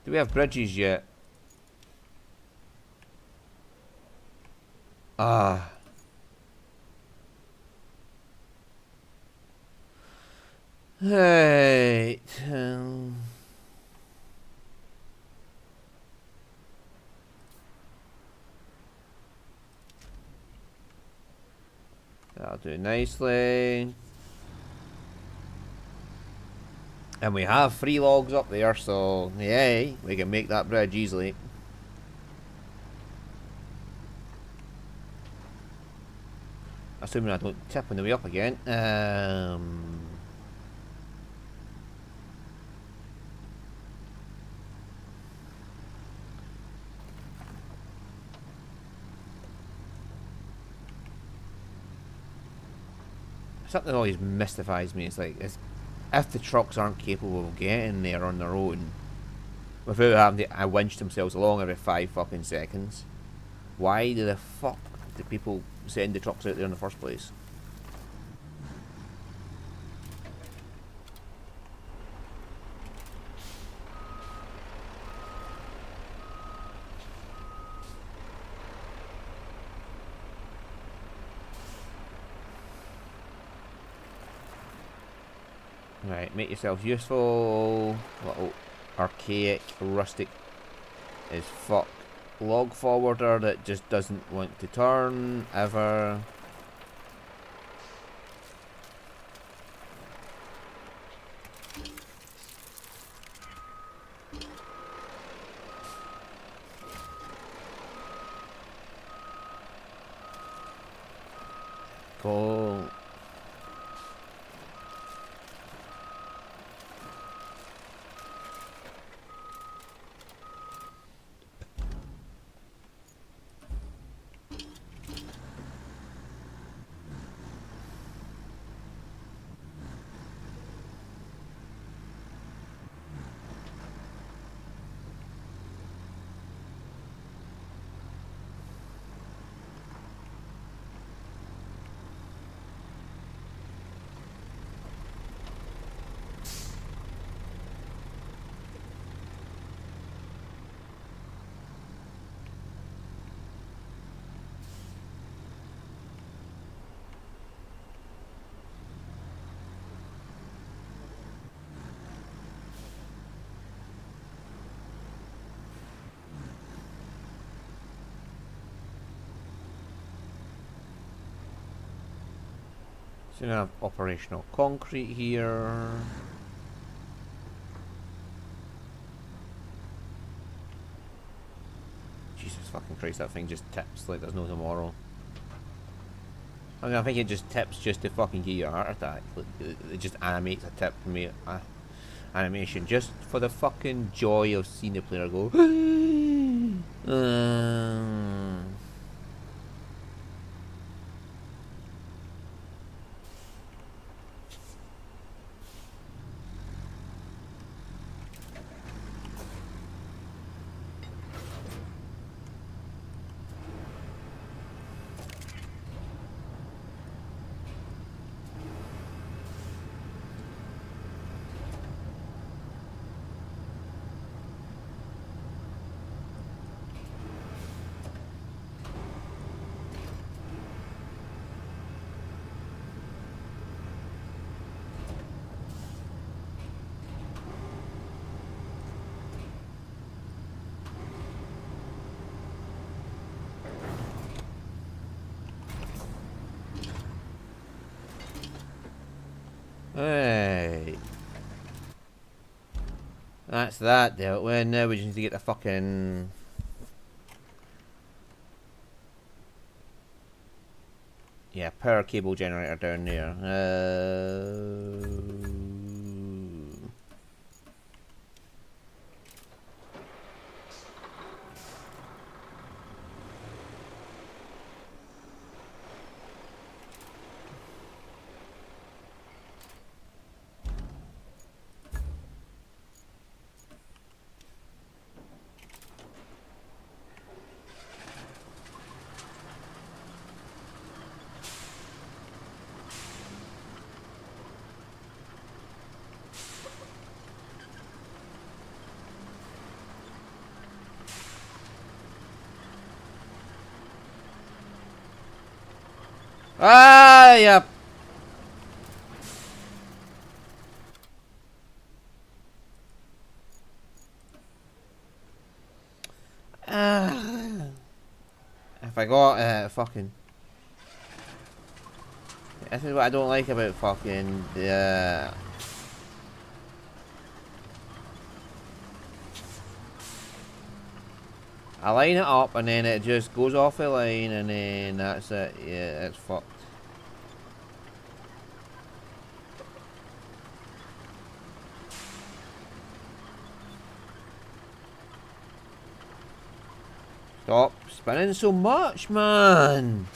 Speaker 1: Do we have bridges yet? Ah. Right. That'll do nicely. And we have 3 logs up there, so yay, we can make that bridge easily. Assuming I don't tip on the way up again. Something that always mystifies me. It's like, if the trucks aren't capable of getting there on their own, without having to winch themselves along every 5 fucking seconds, why the fuck do people send the trucks out there in the first place? Right, make yourselves useful. Little archaic, rustic as fuck log forwarder that just doesn't want to turn ever. Cool. So we have operational concrete here. Jesus fucking Christ, that thing just tips like there's no tomorrow. I mean, I think it just tips just to fucking give you a heart attack. Like, it just animates a tip for me. Animation just for the fucking joy of seeing the player go. Hey. That's that dealt with. Now we just need to get the fucking... Yeah, power cable generator down there. Ah, yep. If I got fucking... This is what I don't like about fucking the... I line it up and then it just goes off the line and then that's it. Yeah, it's fucked. Stop spinning so much, man!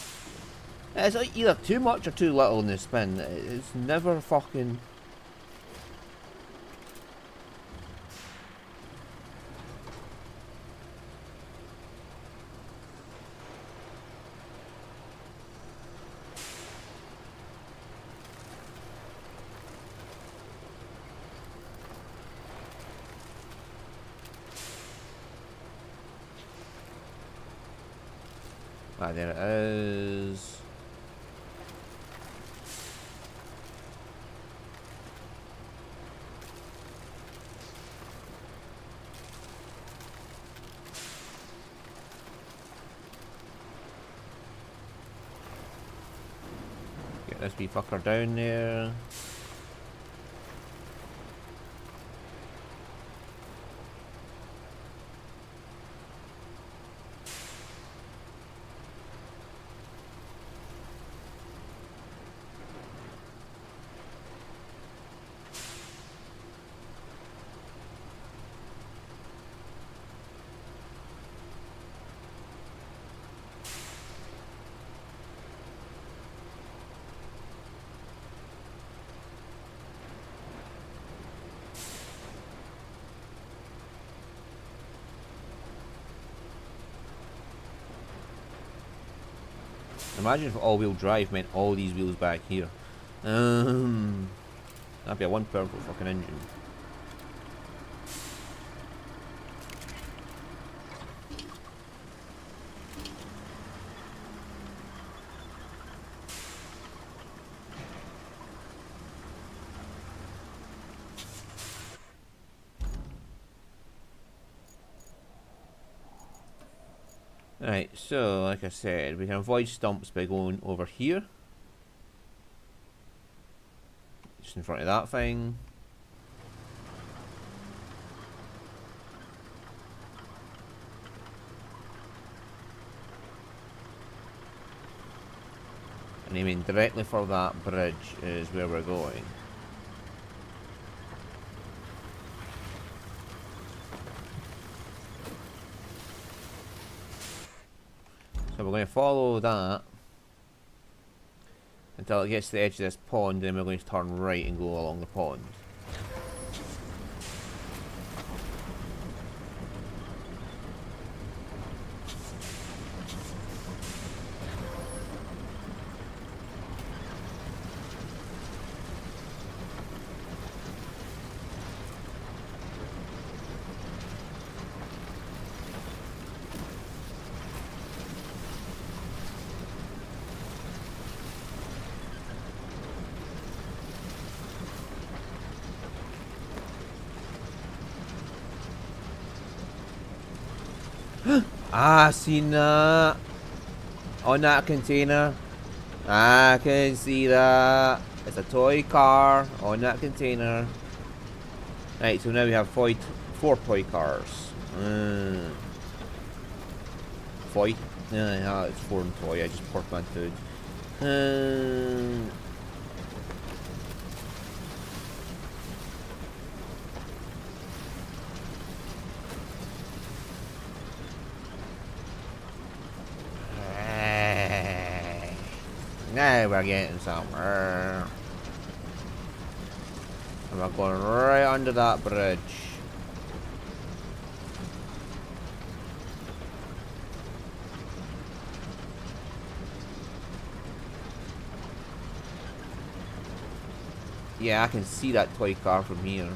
Speaker 1: It's like either too much or too little in the spin. It's never fucking... Ah, there it is. Get this wee fucker down there. Imagine if all-wheel drive meant all these wheels back here. That'd be a one powerful fucking engine. Right, so like I said, we can avoid stumps by going over here. Just in front of that thing. And aiming directly for that bridge is where we're going. So we're going to follow that until it gets to the edge of this pond, then we're going to turn right and go along the pond. Ah, seen that on that container. I can see that. It's a toy car on that container. Right, so now we have four toy cars. Foy? Yeah, it's four and toy. I just portmanteaued. Now we're getting somewhere. And we're going right under that bridge. Yeah, I can see that toy car from here.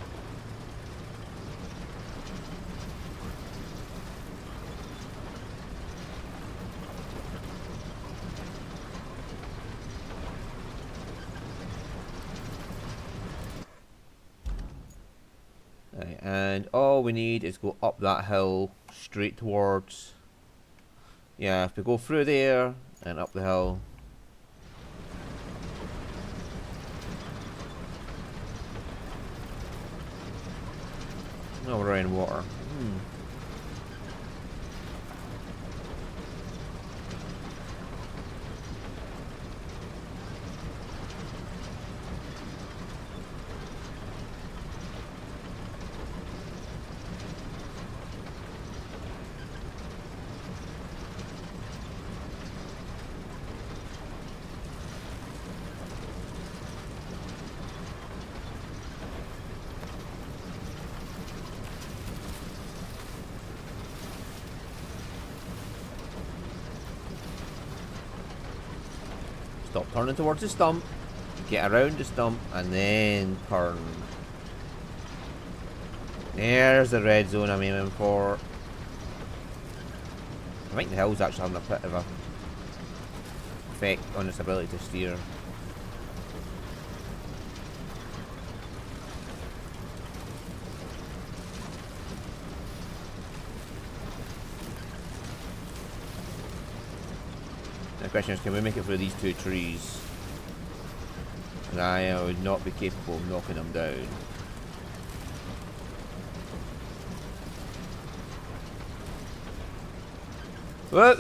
Speaker 1: Right, and all we need is go up that hill straight towards. Yeah, if we go through there and up the hill. No, we're in water. Stop turning towards the stump, get around the stump, and then turn. There's the red zone I'm aiming for. I think the hill's actually having a bit of a effect on its ability to steer. The question is, can we make it through these two trees? And I would not be capable of knocking them down. We're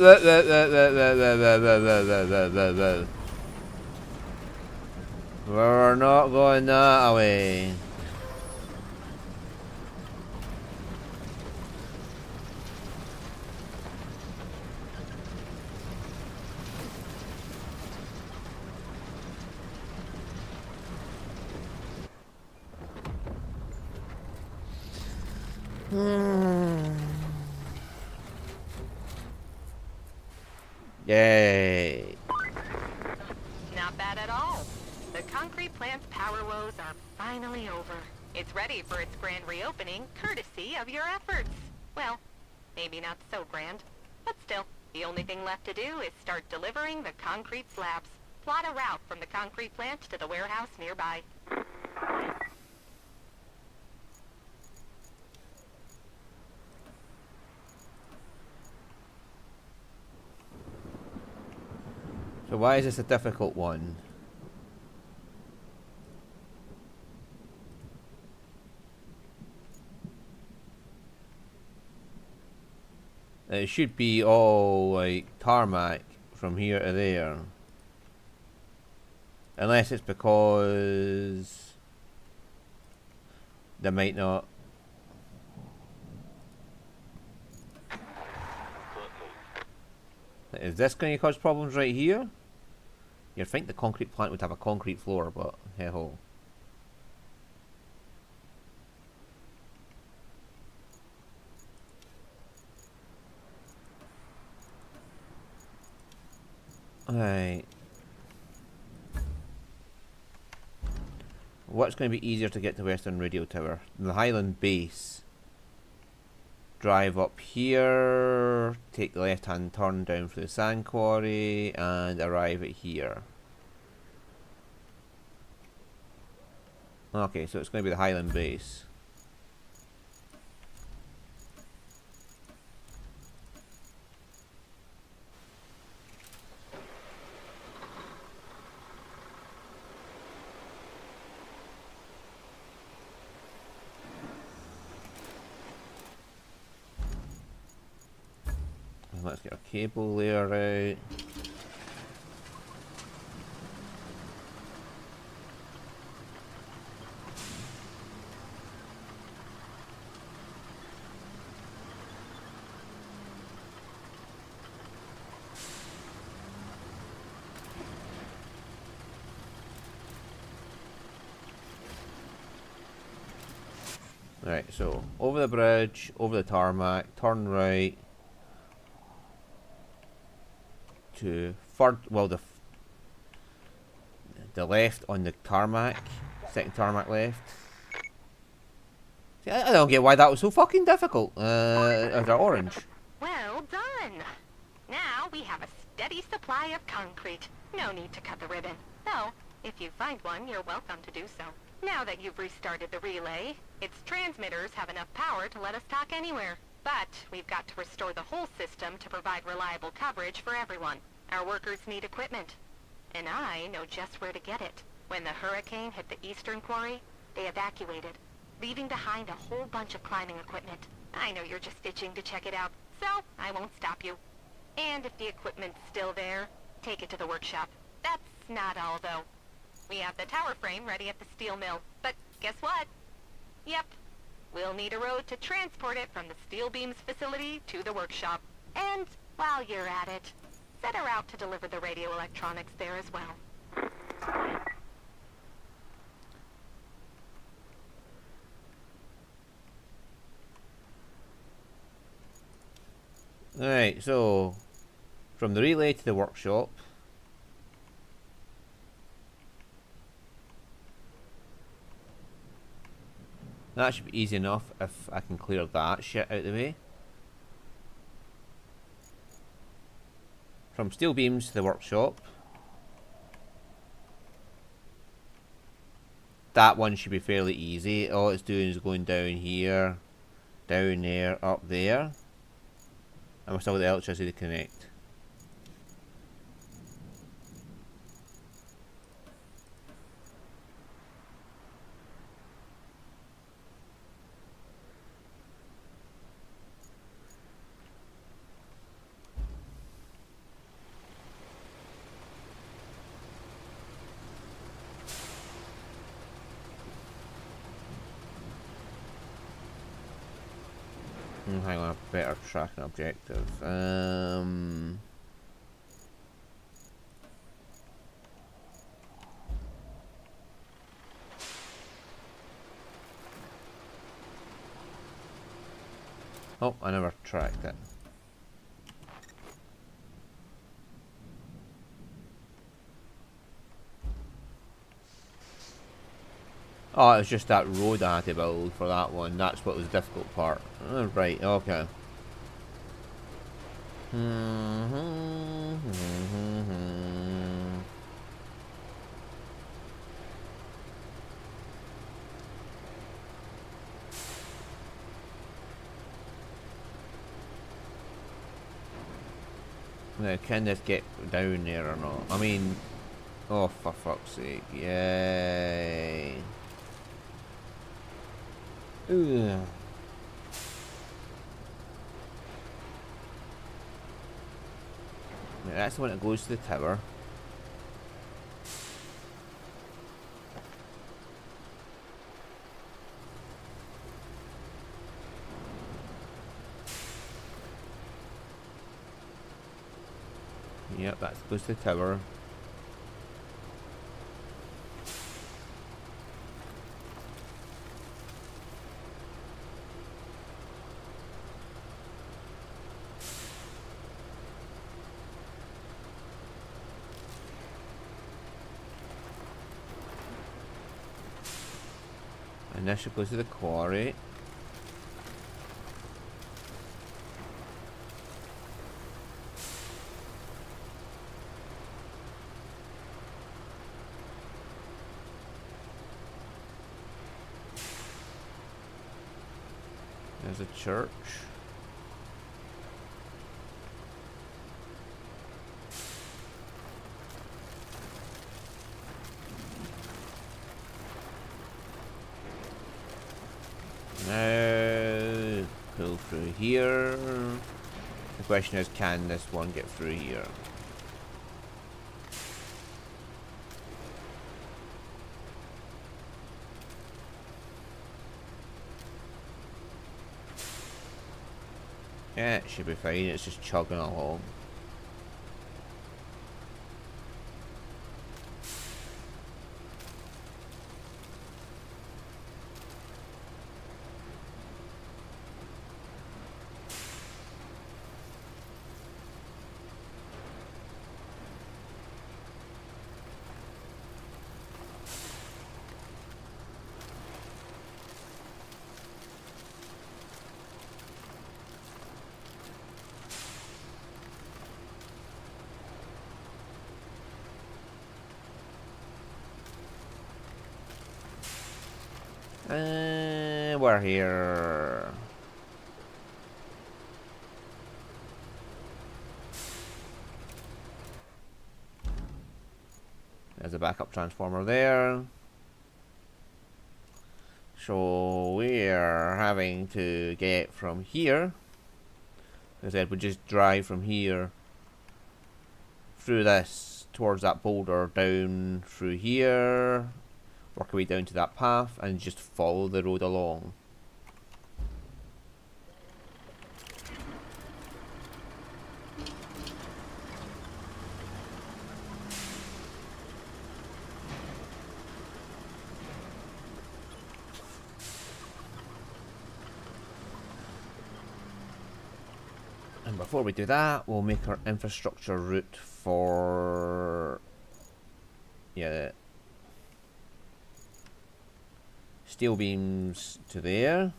Speaker 1: not going that way. Yay.
Speaker 2: Not bad at all. The concrete plant's power woes are finally over. It's ready for its grand reopening, courtesy of your efforts. Well, maybe not so grand, but still, the only thing left to do is start delivering the concrete slabs. Plot a route from the concrete plant to the warehouse nearby.
Speaker 1: So why is this a difficult one? It should be all like tarmac from here to there. Unless it's because they might not. Is this going to cause problems right here? You'd think the concrete plant would have a concrete floor, but hey ho. Alright. What's going to be easier to get to Western Radio Tower? The Highland Base. Drive up here, take the left hand turn down for the sand quarry, and arrive at here. Okay, so it's going to be the Highland Base. Let's get our cable layer out. Right, so over the bridge, over the tarmac, turn right to the left on the tarmac, second tarmac left. See, I don't get why that was so fucking difficult. Is that orange?
Speaker 2: Well done. Now we have a steady supply of concrete. No need to cut the ribbon. Though, if you find one, you're welcome to do so. Now that you've restarted the relay, its transmitters have enough power to let us talk anywhere. But we've got to restore the whole system to provide reliable coverage for everyone. Our workers need equipment, and I know just where to get it. When the hurricane hit the eastern quarry, they evacuated, leaving behind a whole bunch of climbing equipment. I know you're just itching to check it out, so I won't stop you. And if the equipment's still there, take it to the workshop. That's not all, though. We have the tower frame ready at the steel mill, but guess what? Yep. We'll need a road to transport it from the steel beams facility to the workshop. And while you're at it, set her out to deliver the radio electronics there as well.
Speaker 1: Alright, so from the relay to the workshop. That should be easy enough if I can clear that shit out of the way. From steel beams to the workshop. That one should be fairly easy. All it's doing is going down here, down there, up there. And we're still got the electricity to connect. Hang on, a better tracking objective. Oh, I never tracked it. Oh, it was just that road I had to build for that one. That's what was the difficult part. Right, okay. Now, can this get down there or not? I mean, oh, for fuck's sake. Yay. Ugh. Yeah, that's the one that goes to the tower. Yep, that goes to the tower. And this should go to the quarry. There's a church. Now, pull through here. The question is, can this one get through here? Yeah, it should be fine. It's just chugging along. We're here. There's a backup transformer there. So we're having to get from here. As I said, we just drive from here through this towards that boulder, down through here, work our way down to that path, and just follow the road along. And before we do that, we'll make our infrastructure route for... yeah, steel beams to there.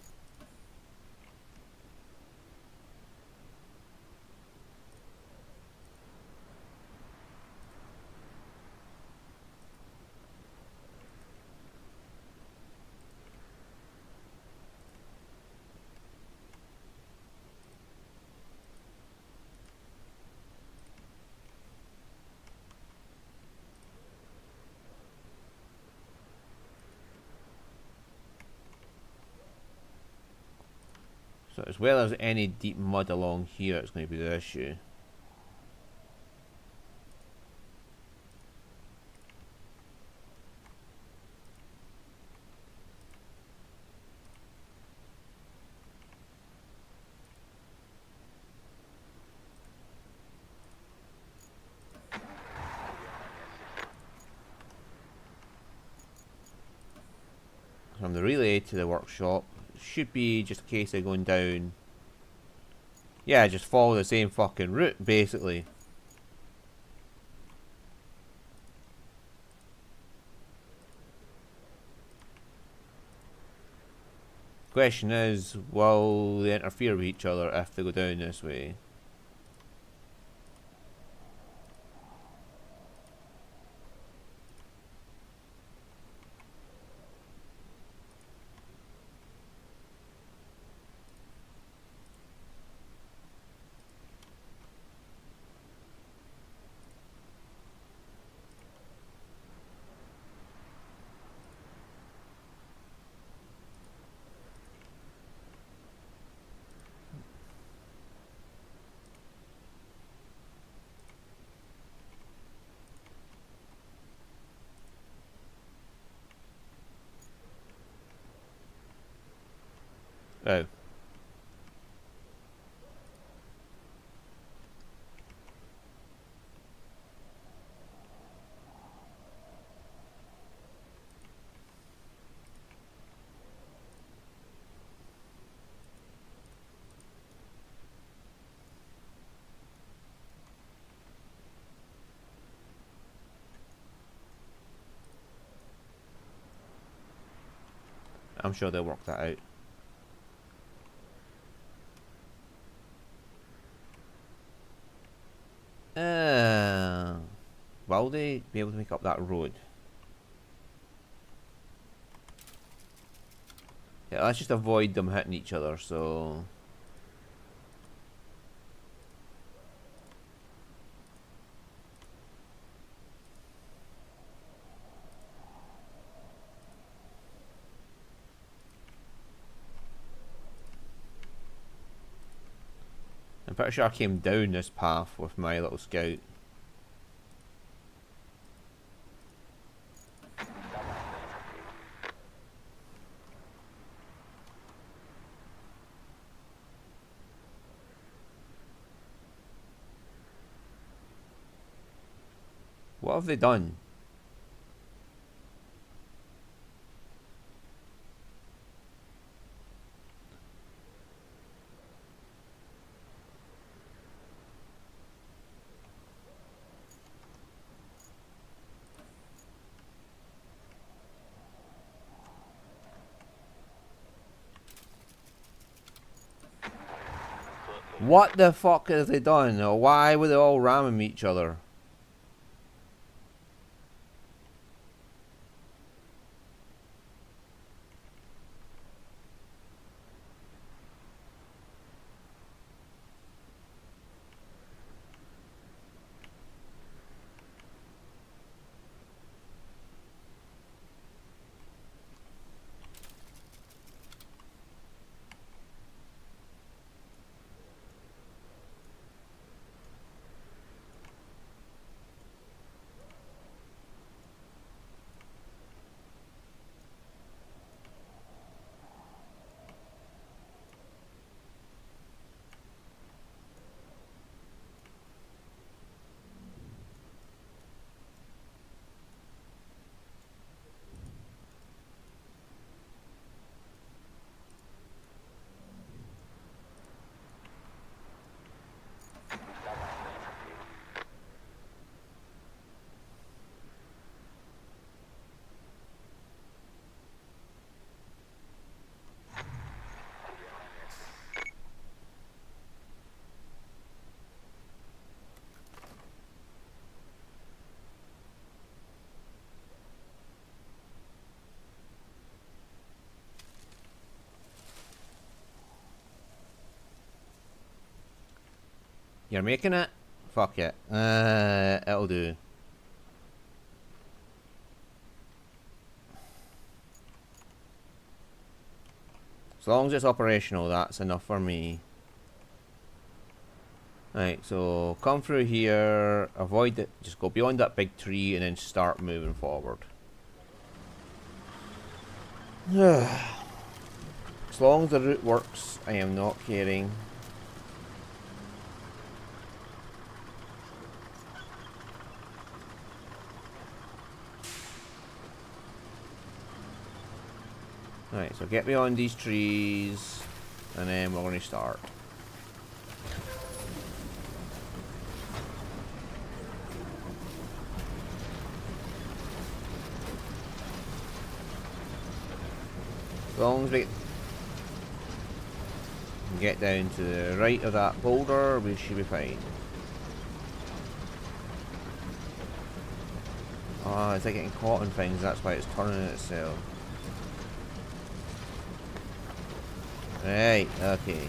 Speaker 1: So as well as any deep mud along here, it's going to be the issue. From the relay to the workshop, it should be just a case of going down. Yeah, just follow the same fucking route, basically. Question is, will they interfere with each other if they go down this way? Oh. I'm sure they'll work that out. Will they be able to make up that road? Yeah, let's just avoid them hitting each other, so... I'm pretty sure I came down this path with my little scout. What have they done? What the fuck have they done? Or why were they all ramming each other? You're making it? Fuck it. It'll do. As long as it's operational, that's enough for me. Right, so come through here, avoid it, just go beyond that big tree and then start moving forward. As long as the route works, I am not caring. Right, so get beyond these trees, and then we're going to start. As long as we get down to the right of that boulder, we should be fine. Oh, it's like getting caught in things, that's why it's turning itself. Right, okay.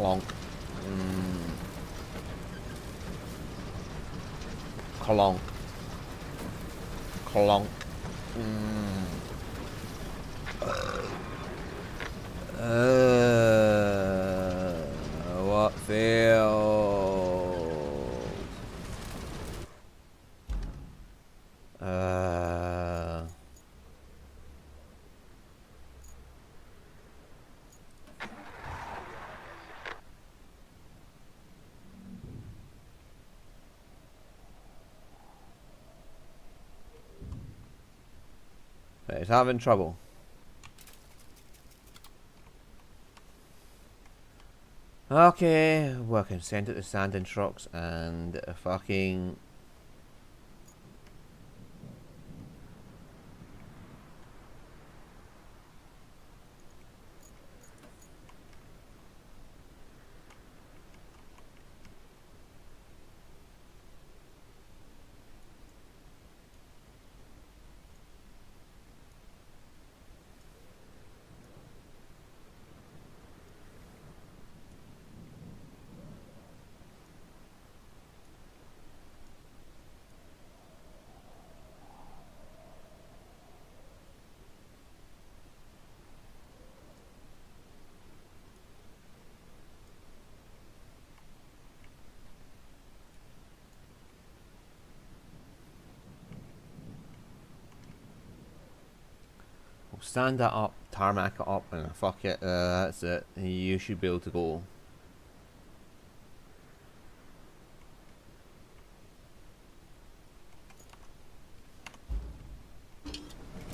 Speaker 1: Clonk. Clonk. Clonk. What failed? It's having trouble. Okay, we can send it to sanding trucks and fucking. We'll stand that up, tarmac it up, and fuck it, that's it. You should be able to go.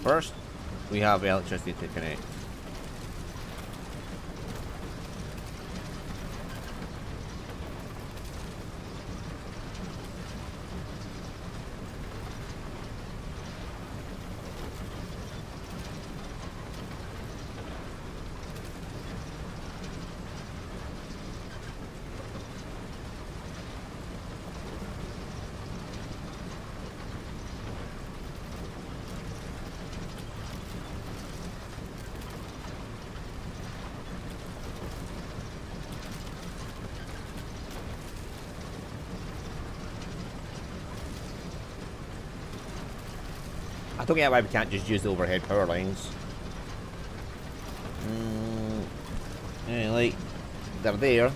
Speaker 1: First, we have electricity to connect. I don't get why we can't just use the overhead power lines. Yeah, like, they're there.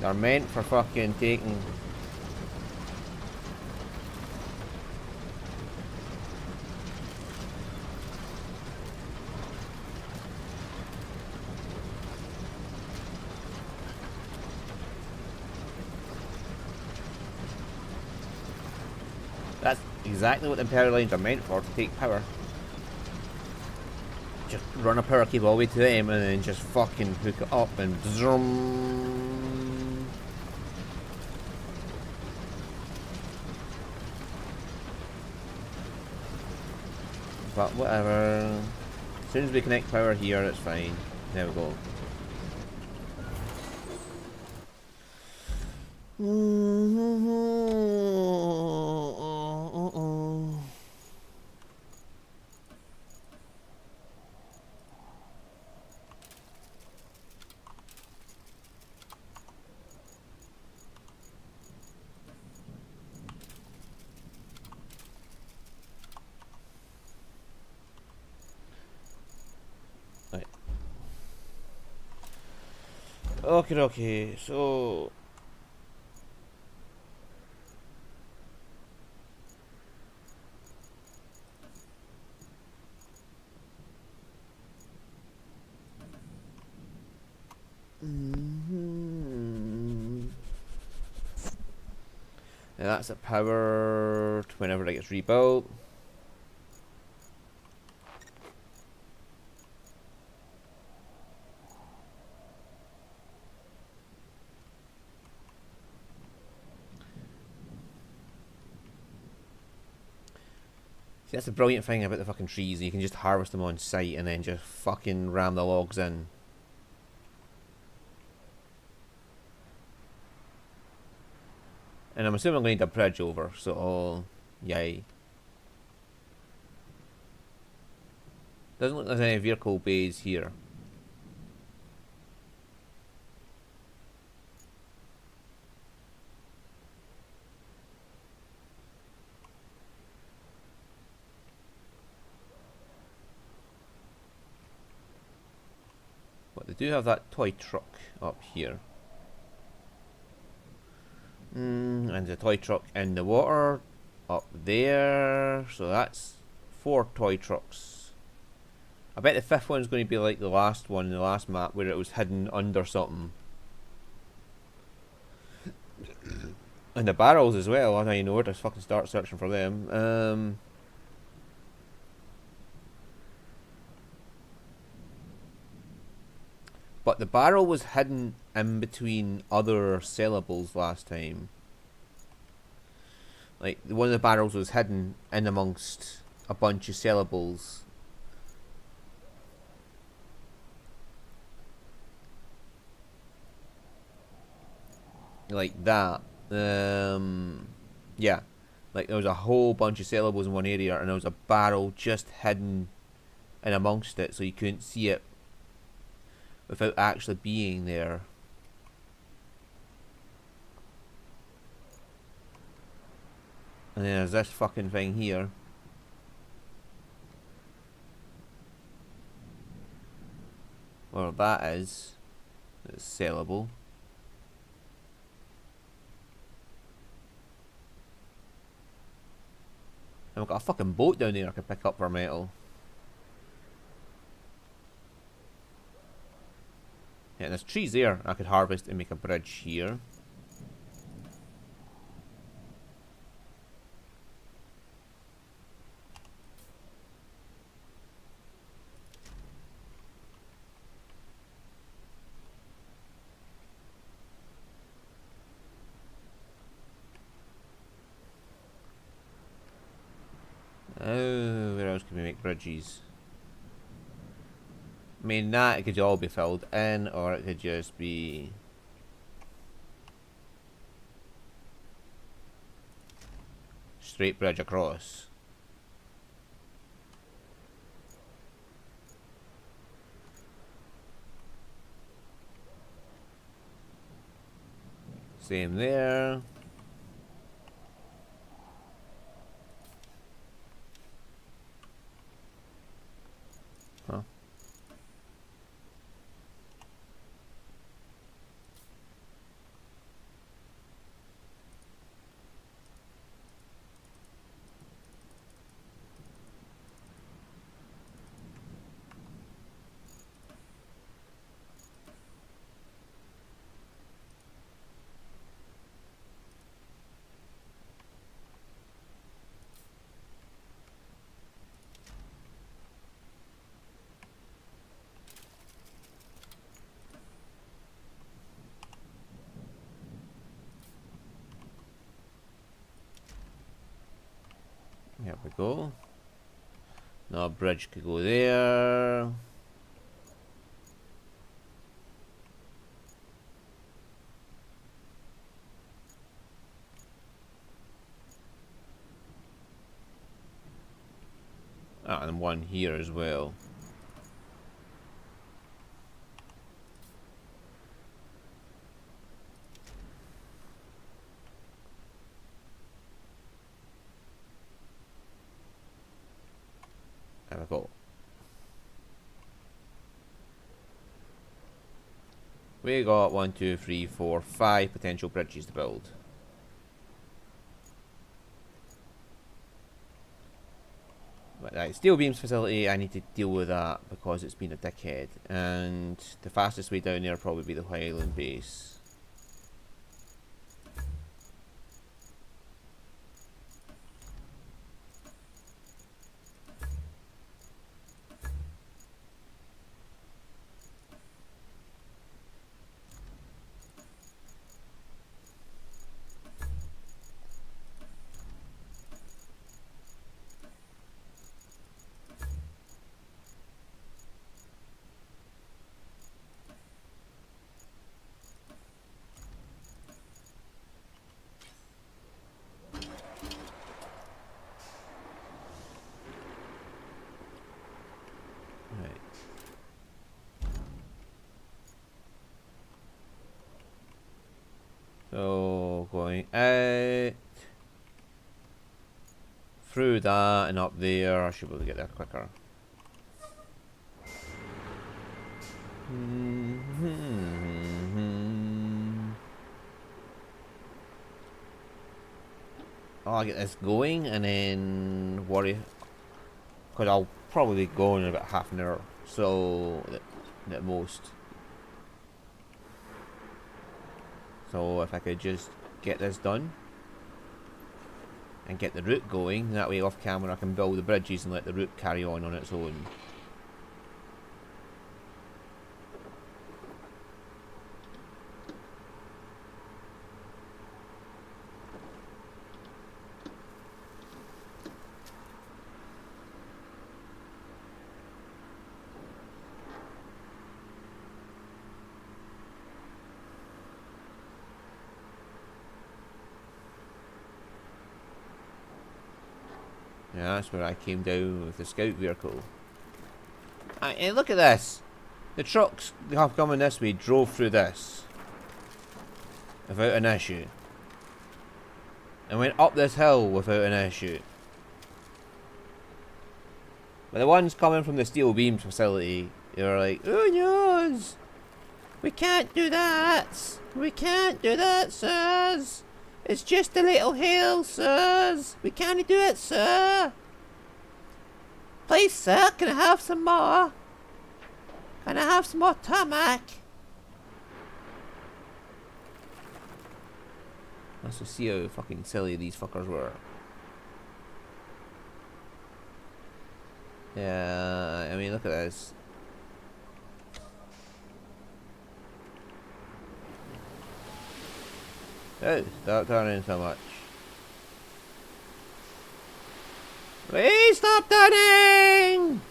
Speaker 1: They're meant for fucking taking. That's exactly what the power lines are meant for, to take power. Just run a power cable all the way to them and then just fucking hook it up and zoom. But whatever. As soon as we connect power here, it's fine. There we go. Okay, so and that's at power whenever it gets rebuilt. See, that's the brilliant thing about the fucking trees. You can just harvest them on site and then just fucking ram the logs in. And I'm assuming I'm going to need a bridge over, so yay. Doesn't look like there's any vehicle bays here. do have that toy truck up here. And the toy truck in the water up there. So that's 4 toy trucks. I bet the 5th one's going to be like the last one, the last map, where it was hidden under something. And the barrels as well. I know you know where to fucking start searching for them. But the barrel was hidden in between other sellables last time. Like, one of the barrels was hidden in amongst a bunch of sellables. Like that. Yeah. Like, there was a whole bunch of sellables in one area, and there was a barrel just hidden in amongst it, so you couldn't see it without actually being there. And then there's this fucking thing here. Well, that is. It's sellable. And we've got a fucking boat down there I could pick up for metal. Yeah, and there's trees there I could harvest and make a bridge here. Oh, where else can we make bridges? I mean, that it could all be filled in, or it could just be straight bridge across. Same there. Huh. There we go. Now a bridge could go there. Ah, and one here as well. There we go. We got 1, 2, 3, 4, 5 potential bridges to build. But right, steel beams facility, I need to deal with that because it's been a dickhead. And the fastest way down there will probably be the Highland base. So going out through that and up there, I should be able to get there quicker. I'll get this going and then worry. Because I'll probably be going in about half an hour. So, at most. So if I could just get this done. And get the route going. That way off camera I can build the bridges and let the route carry on its own. Yeah, that's where I came down with the scout vehicle. And look at this! The trucks have coming this way drove through this. Without an issue. And went up this hill without an issue. But the ones coming from the steel beams facility, they were like, oh no! We can't do that! We can't do that, sirs! It's just a little hill, sirs. We can't do it, sir. Please, sir, can I have some more? Can I have some more tarmac? Let's just see how fucking silly these fuckers were. Yeah, I mean, look at this. Oh, stop turning so much. Please stop turning!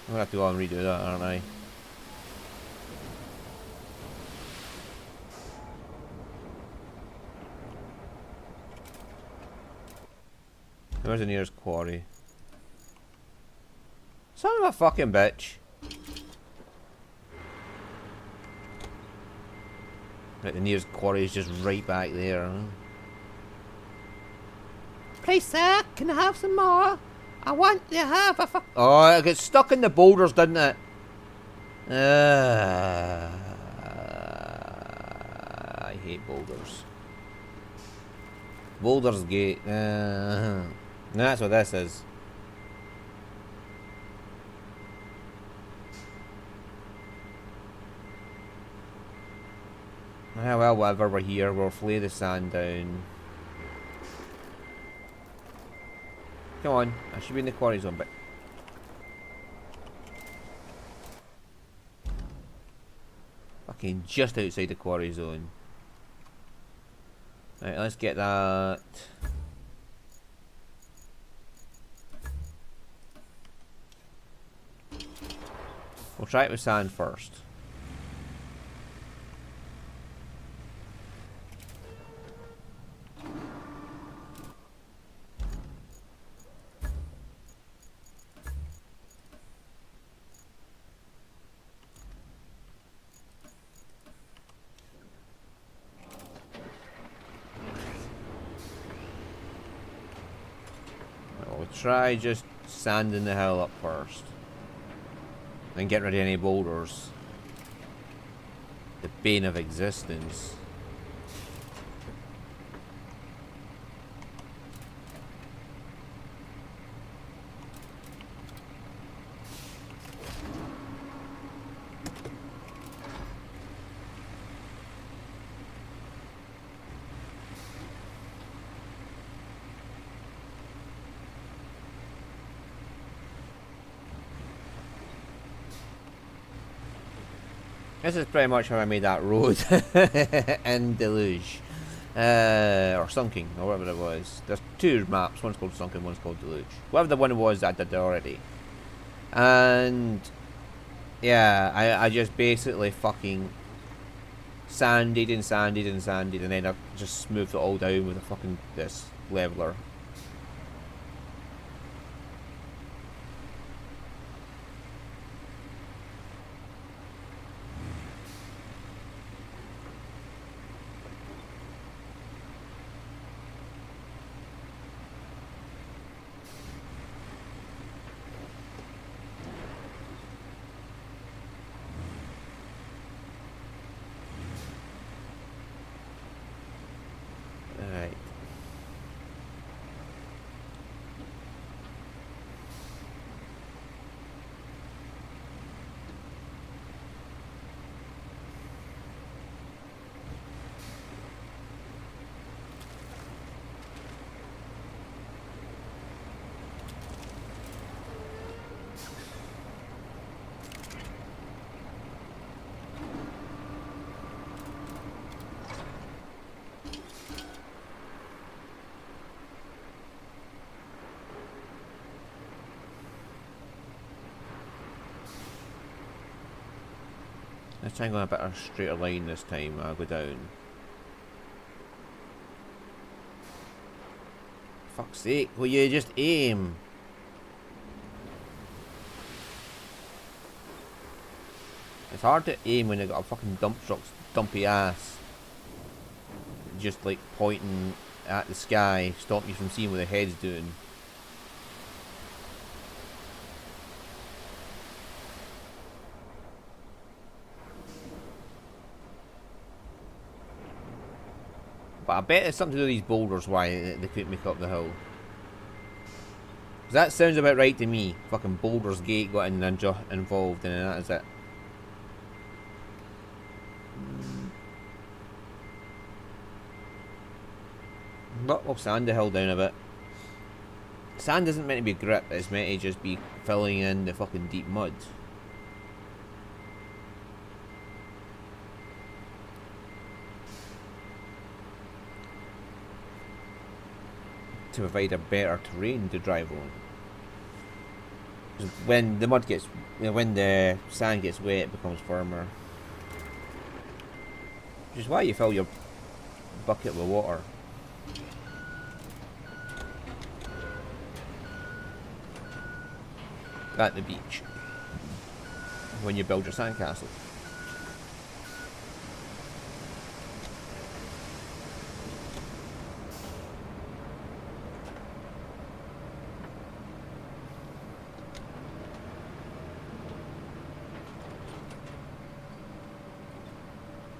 Speaker 1: I'm gonna have to go and redo that, aren't I? Where's the nearest quarry? Son of a fucking bitch. Right, the nearest quarry is just right back there. Huh? Please, sir, can I have some more? I want to have a fuck. Oh, it got stuck in the boulders, didn't it? I hate boulders. Boulders Gate. That's what this is. Ah, well, whatever, we're here, we'll flay the sand down. Come on, I should be in the quarry zone, but... Fucking just outside the quarry zone. Right, let's get that. We'll try it with sand first. Try just sanding the hill up first. Then get rid of any boulders. The bane of existence. This is pretty much how I made that road in Deluge. Or Sunking, or whatever it was. There's two maps, one's called Sunken, one's called Deluge. Whatever the one was that I did already. And yeah, I just basically fucking sanded and sanded and sanded, and then I just smoothed it all down with a fucking this leveler. Let's try and go on a bit of a straighter line this time. I'll go down. Fuck's sake, will you just aim? It's hard to aim when you've got a fucking dump truck's dumpy ass just like pointing at the sky, stop you from seeing what the head's doing. But I bet it's something to do with these boulders why they couldn't make up the hill. 'Cause that sounds about right to me. Fucking Boulders Gate got involved and that is it. But we'll sand the hill down a bit. Sand isn't meant to be grip, it's meant to just be filling in the fucking deep mud. To provide a better terrain to drive on. 'Cause when the mud gets, when the sand gets wet, it becomes firmer. Which is why you fill your bucket with water. At the beach. When you build your sandcastle.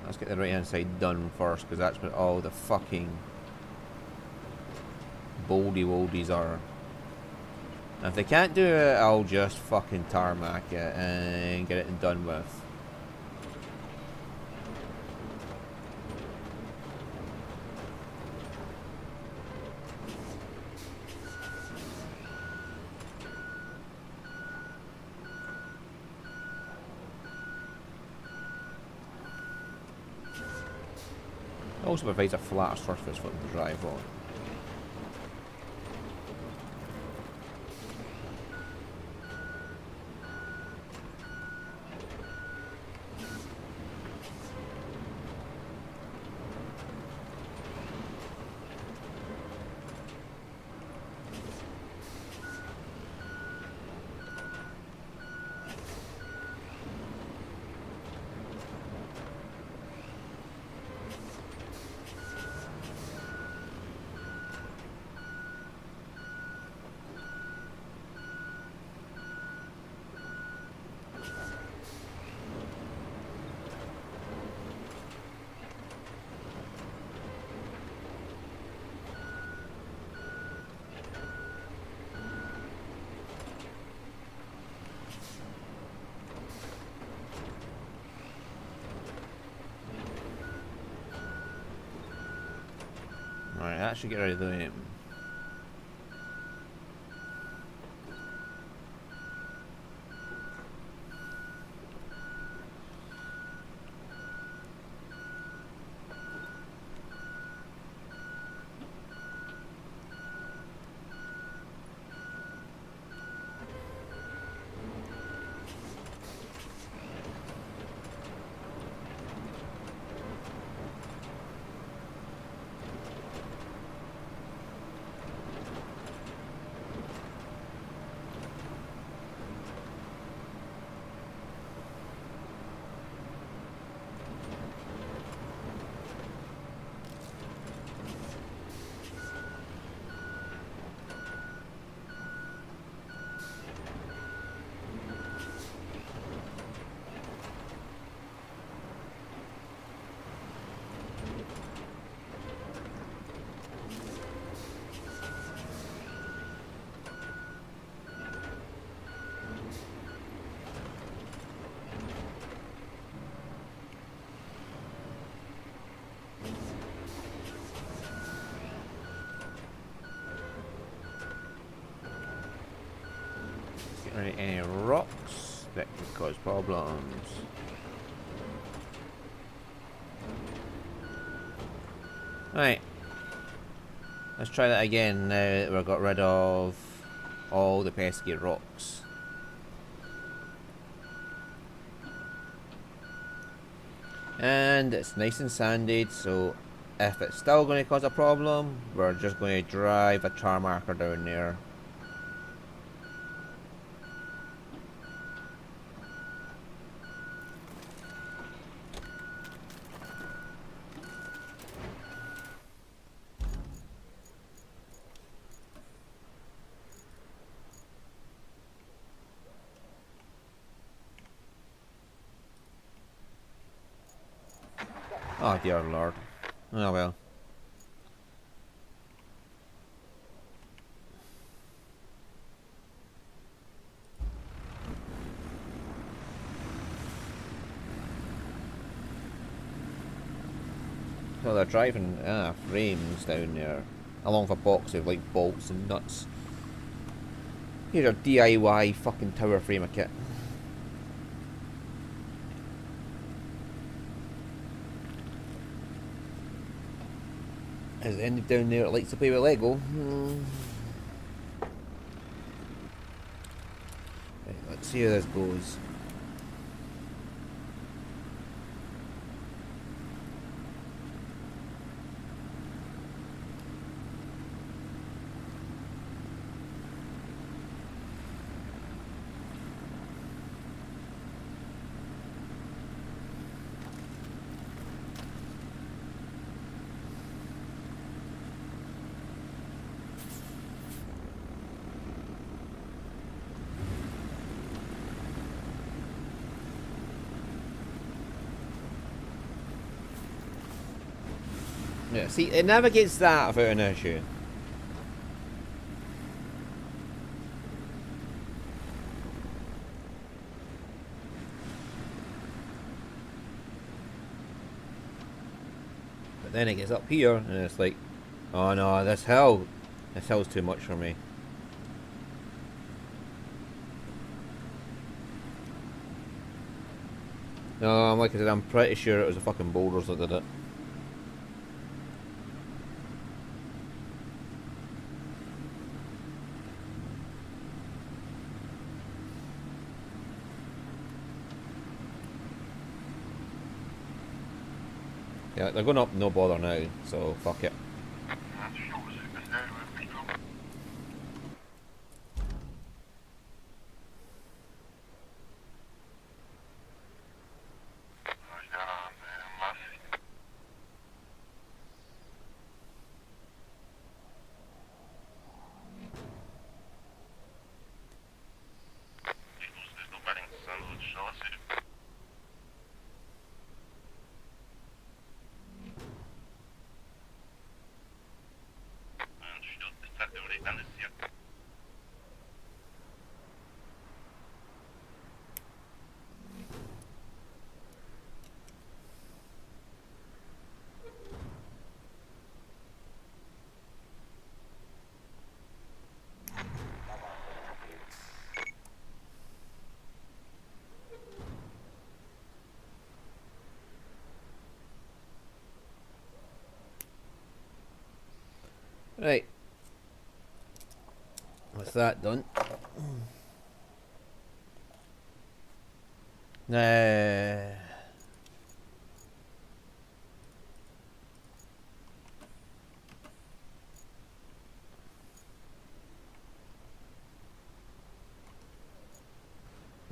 Speaker 1: Let's get the right hand side done first, because that's what all the fucking boldy woldies are. And if they can't do it, I'll just fucking tarmac it and get it done with. It also provides a flatter surface for them to drive on. Right, that should get rid of them. Any rocks that could cause problems. Right. Let's try that again now that we've got rid of all the pesky rocks. And it's nice and sanded, so if it's still going to cause a problem, we're just going to drive a char marker down there. Oh dear lord. Oh well. So they're driving frames down there, along with a box of like bolts and nuts. Here's a DIY fucking tower frame kit. Is it ended down there that likes to play with Lego? Right, let's see how this goes. Yeah, see, it never gets that without an issue. But then it gets up here, and it's like, oh no, this hill's too much for me. No, like I said, I'm pretty sure it was the fucking boulders that did it. Yeah, they're going up no bother now, so fuck it. Right. With that done. Nah.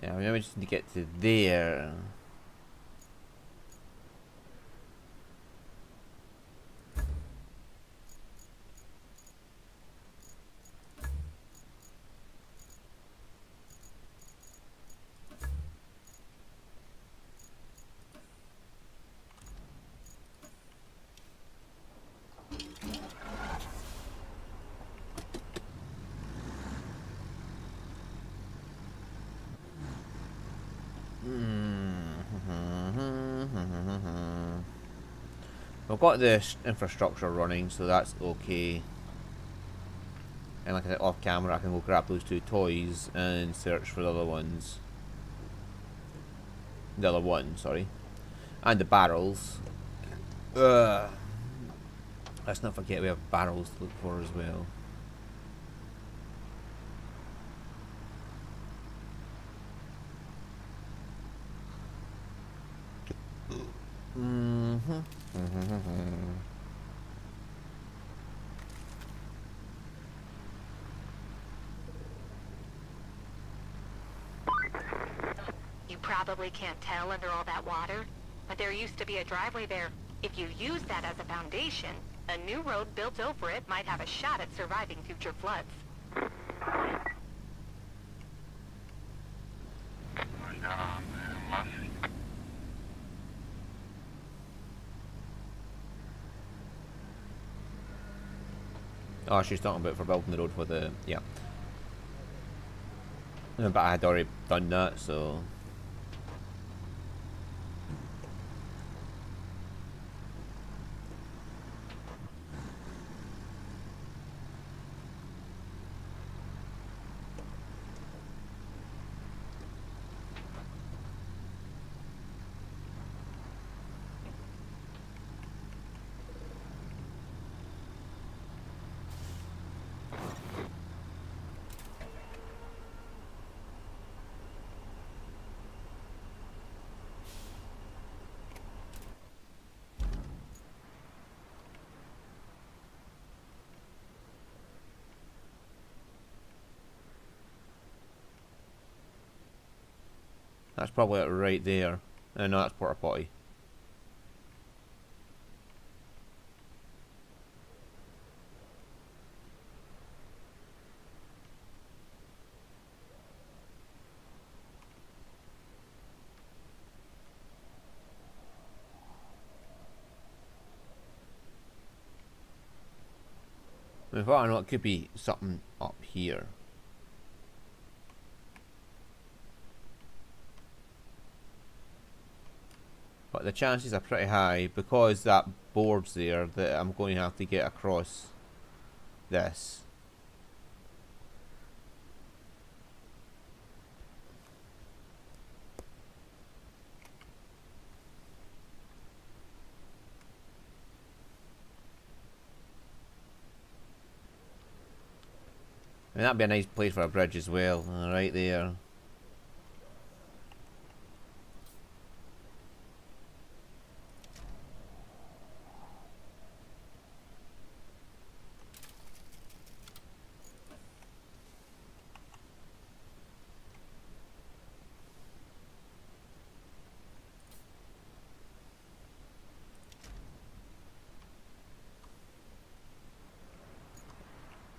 Speaker 1: Yeah, we just need to get to there. We've got the infrastructure running, so that's okay. And like I said, off camera, I can go grab those two toys and search for the other ones. The other one, sorry. And the barrels. Let's not forget we have barrels to look for as well. Mm-hmm.
Speaker 2: You probably can't tell under all that water, but there used to be a driveway there. If you use that as a foundation, a new road built over it might have a shot at surviving future floods.
Speaker 1: Oh, she's talking about for building the road for the... Yeah. But I had already done that, so... That's probably it right there. No, that's porta potty. In fact, I know it could be something up here. But the chances are pretty high, because that board's there, that I'm going to have to get across this. I mean, that'd be a nice place for a bridge as well, right there.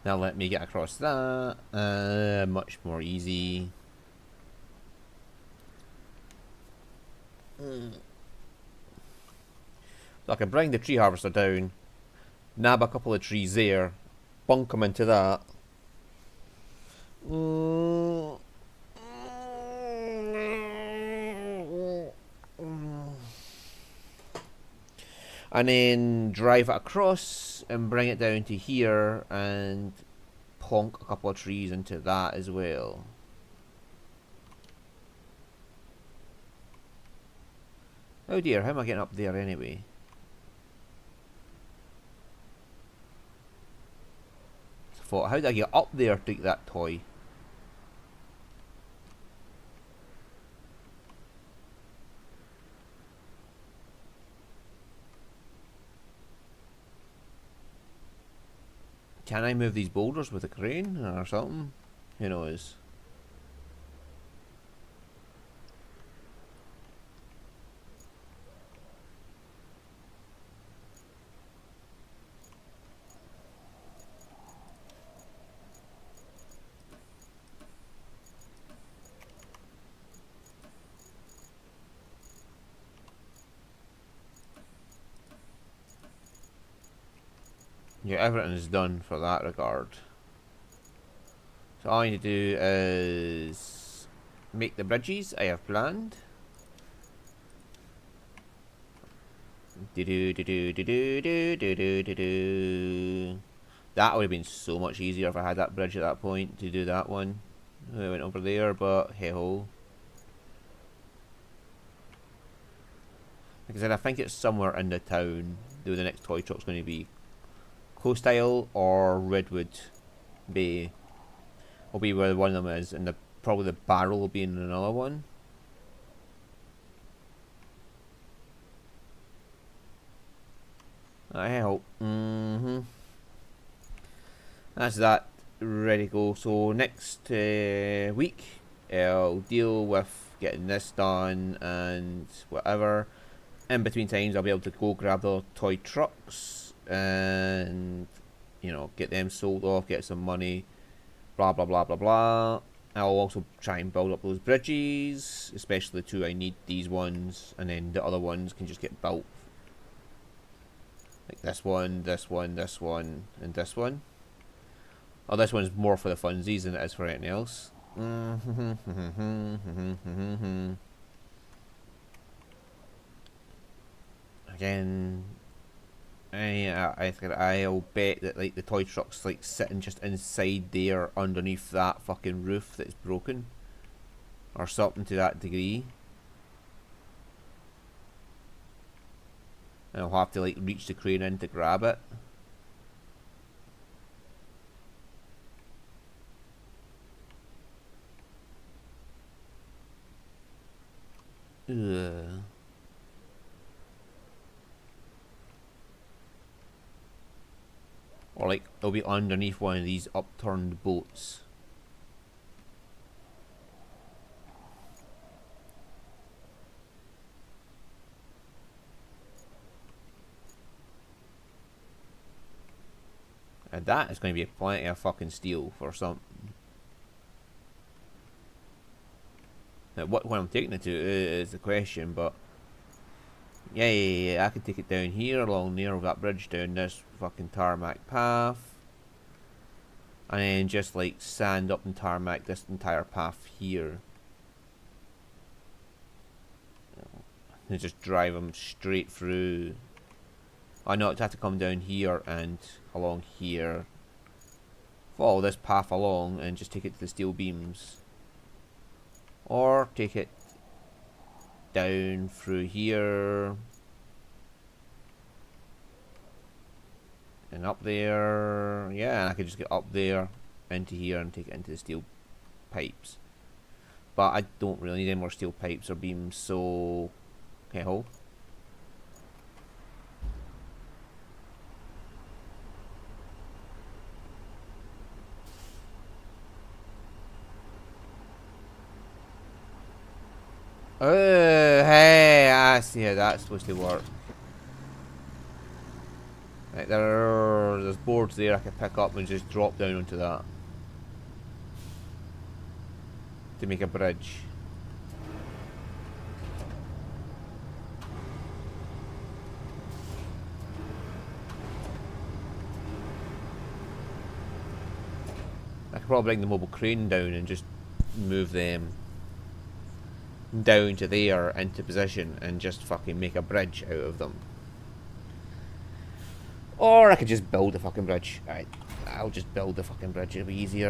Speaker 1: Now let me get across that. Much more easy. So I can bring the tree harvester down, nab a couple of trees there, bunk them into that. And then drive it across and bring it down to here and plonk a couple of trees into that as well. Oh dear, how am I getting up there anyway? So how did I get up there to get that toy? Can I move these boulders with a crane or something? Who knows? Yeah, everything is done for that regard. So all I need to do is make the bridges I have planned. That would have been so much easier if I had that bridge at that point to do that one. I went over there, but hey ho. Like I said, I think it's somewhere in the town where the next toy truck's going to be. Coast Isle or Redwood Bay will be where one of them is, and probably the barrel will be in another one. I hope. That's that ready to go. So next week, I'll deal with getting this done and whatever. In between times, I'll be able to go grab the toy trucks and, you know, get them sold off, get some money, blah blah blah blah blah. I'll also try and build up those bridges, especially the two I need, these ones, and then the other ones can just get built. Like this one, this one, this one, and this one. Oh, this one's more for the funsies than it is for anything else. Again, I'll bet that like the toy truck's like sitting just inside there, underneath that fucking roof that's broken, or something to that degree. And I'll have to like reach the crane in to grab it. Ugh. Or like it'll be underneath one of these upturned boats. And that is going to be plenty of fucking steel for something. Now, what I'm taking it to is the question, but yeah, I can take it down here along there with that bridge down this fucking tarmac path, and then just like sand up and tarmac this entire path here, and just drive them straight through. I know I'd have to come down here and along here, follow this path along and just take it to the steel beams, or take it down through here and up there. Yeah, and I could just get up there into here and take it into the steel pipes, but I don't really need any more steel pipes or beams, so okay, hold. Oh, hey, I see how that's supposed to work. Right, there's boards there I can pick up and just drop down onto that to make a bridge. I could probably bring the mobile crane down and just move them down to there into position and just fucking make a bridge out of them. Or I could just build a fucking bridge. Alright, I'll just build the fucking bridge, it'll be easier.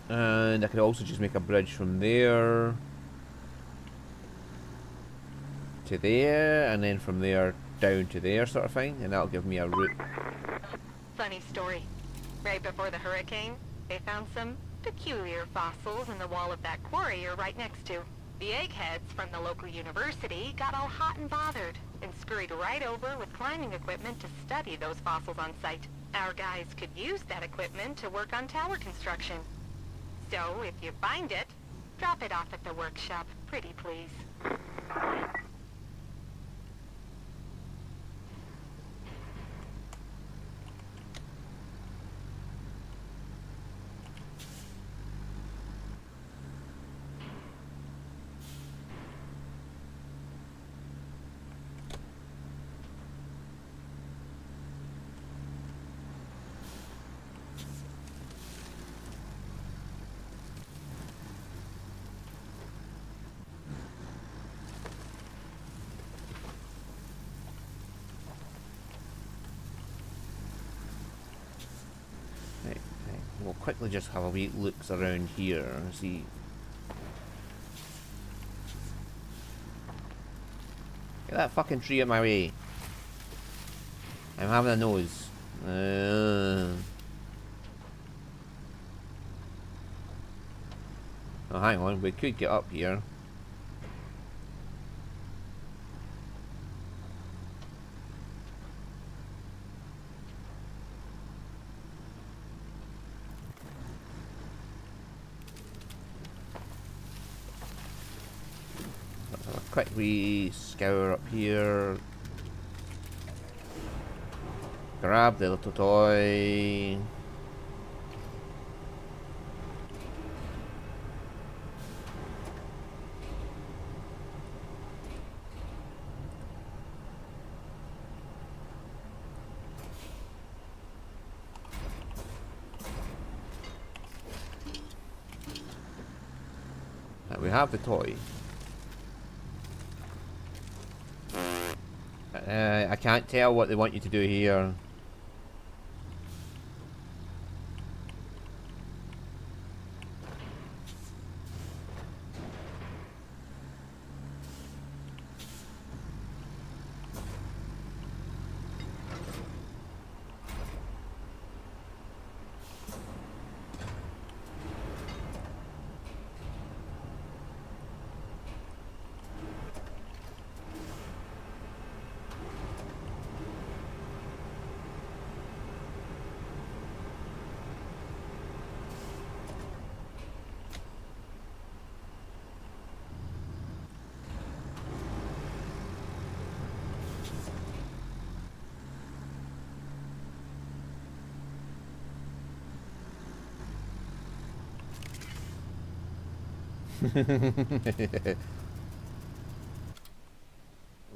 Speaker 1: And I could also just make a bridge from there to there, and then from there down to there sort of thing, and that'll give me a route.
Speaker 2: Funny story. Right before the hurricane, they found some peculiar fossils in the wall of that quarry you're right next to. The eggheads from the local university got all hot and bothered and scurried right over with climbing equipment to study those fossils on site. Our guys could use that equipment to work on tower construction. So, if you find it, drop it off at the workshop, pretty please.
Speaker 1: We'll quickly just have a wee looks around here and see. Get that fucking tree out my way. I'm having a nose. Oh, hang on, we could get up here. Let's have a quick wee scour up here. Grab the little toy. Right, we have the toy. I can't tell what they want you to do here.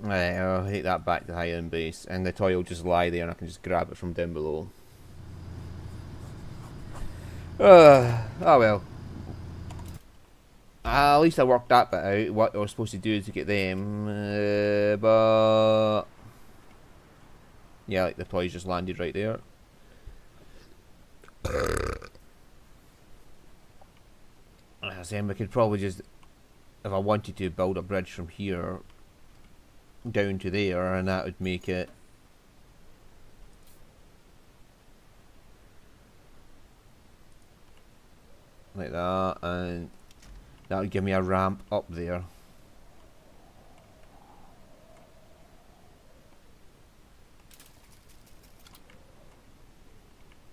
Speaker 1: Right, I'll take that back to high end base, and the toy will just lie there and I can just grab it from down below. Oh well. At least I worked that bit out, what I was supposed to do to get them, but... Yeah, like the toys just landed right there. Then we could probably just, if I wanted to, build a bridge from here down to there, and that would make it like that, and that would give me a ramp up there.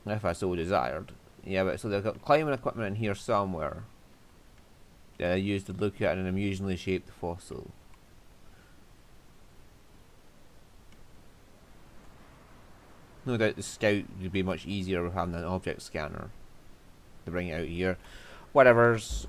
Speaker 1: If I so desired. Yeah, but so they've got climbing equipment in here somewhere. Used to look at an amusingly shaped fossil. No doubt the scout would be much easier with having an object scanner to bring it out here. Whatever's.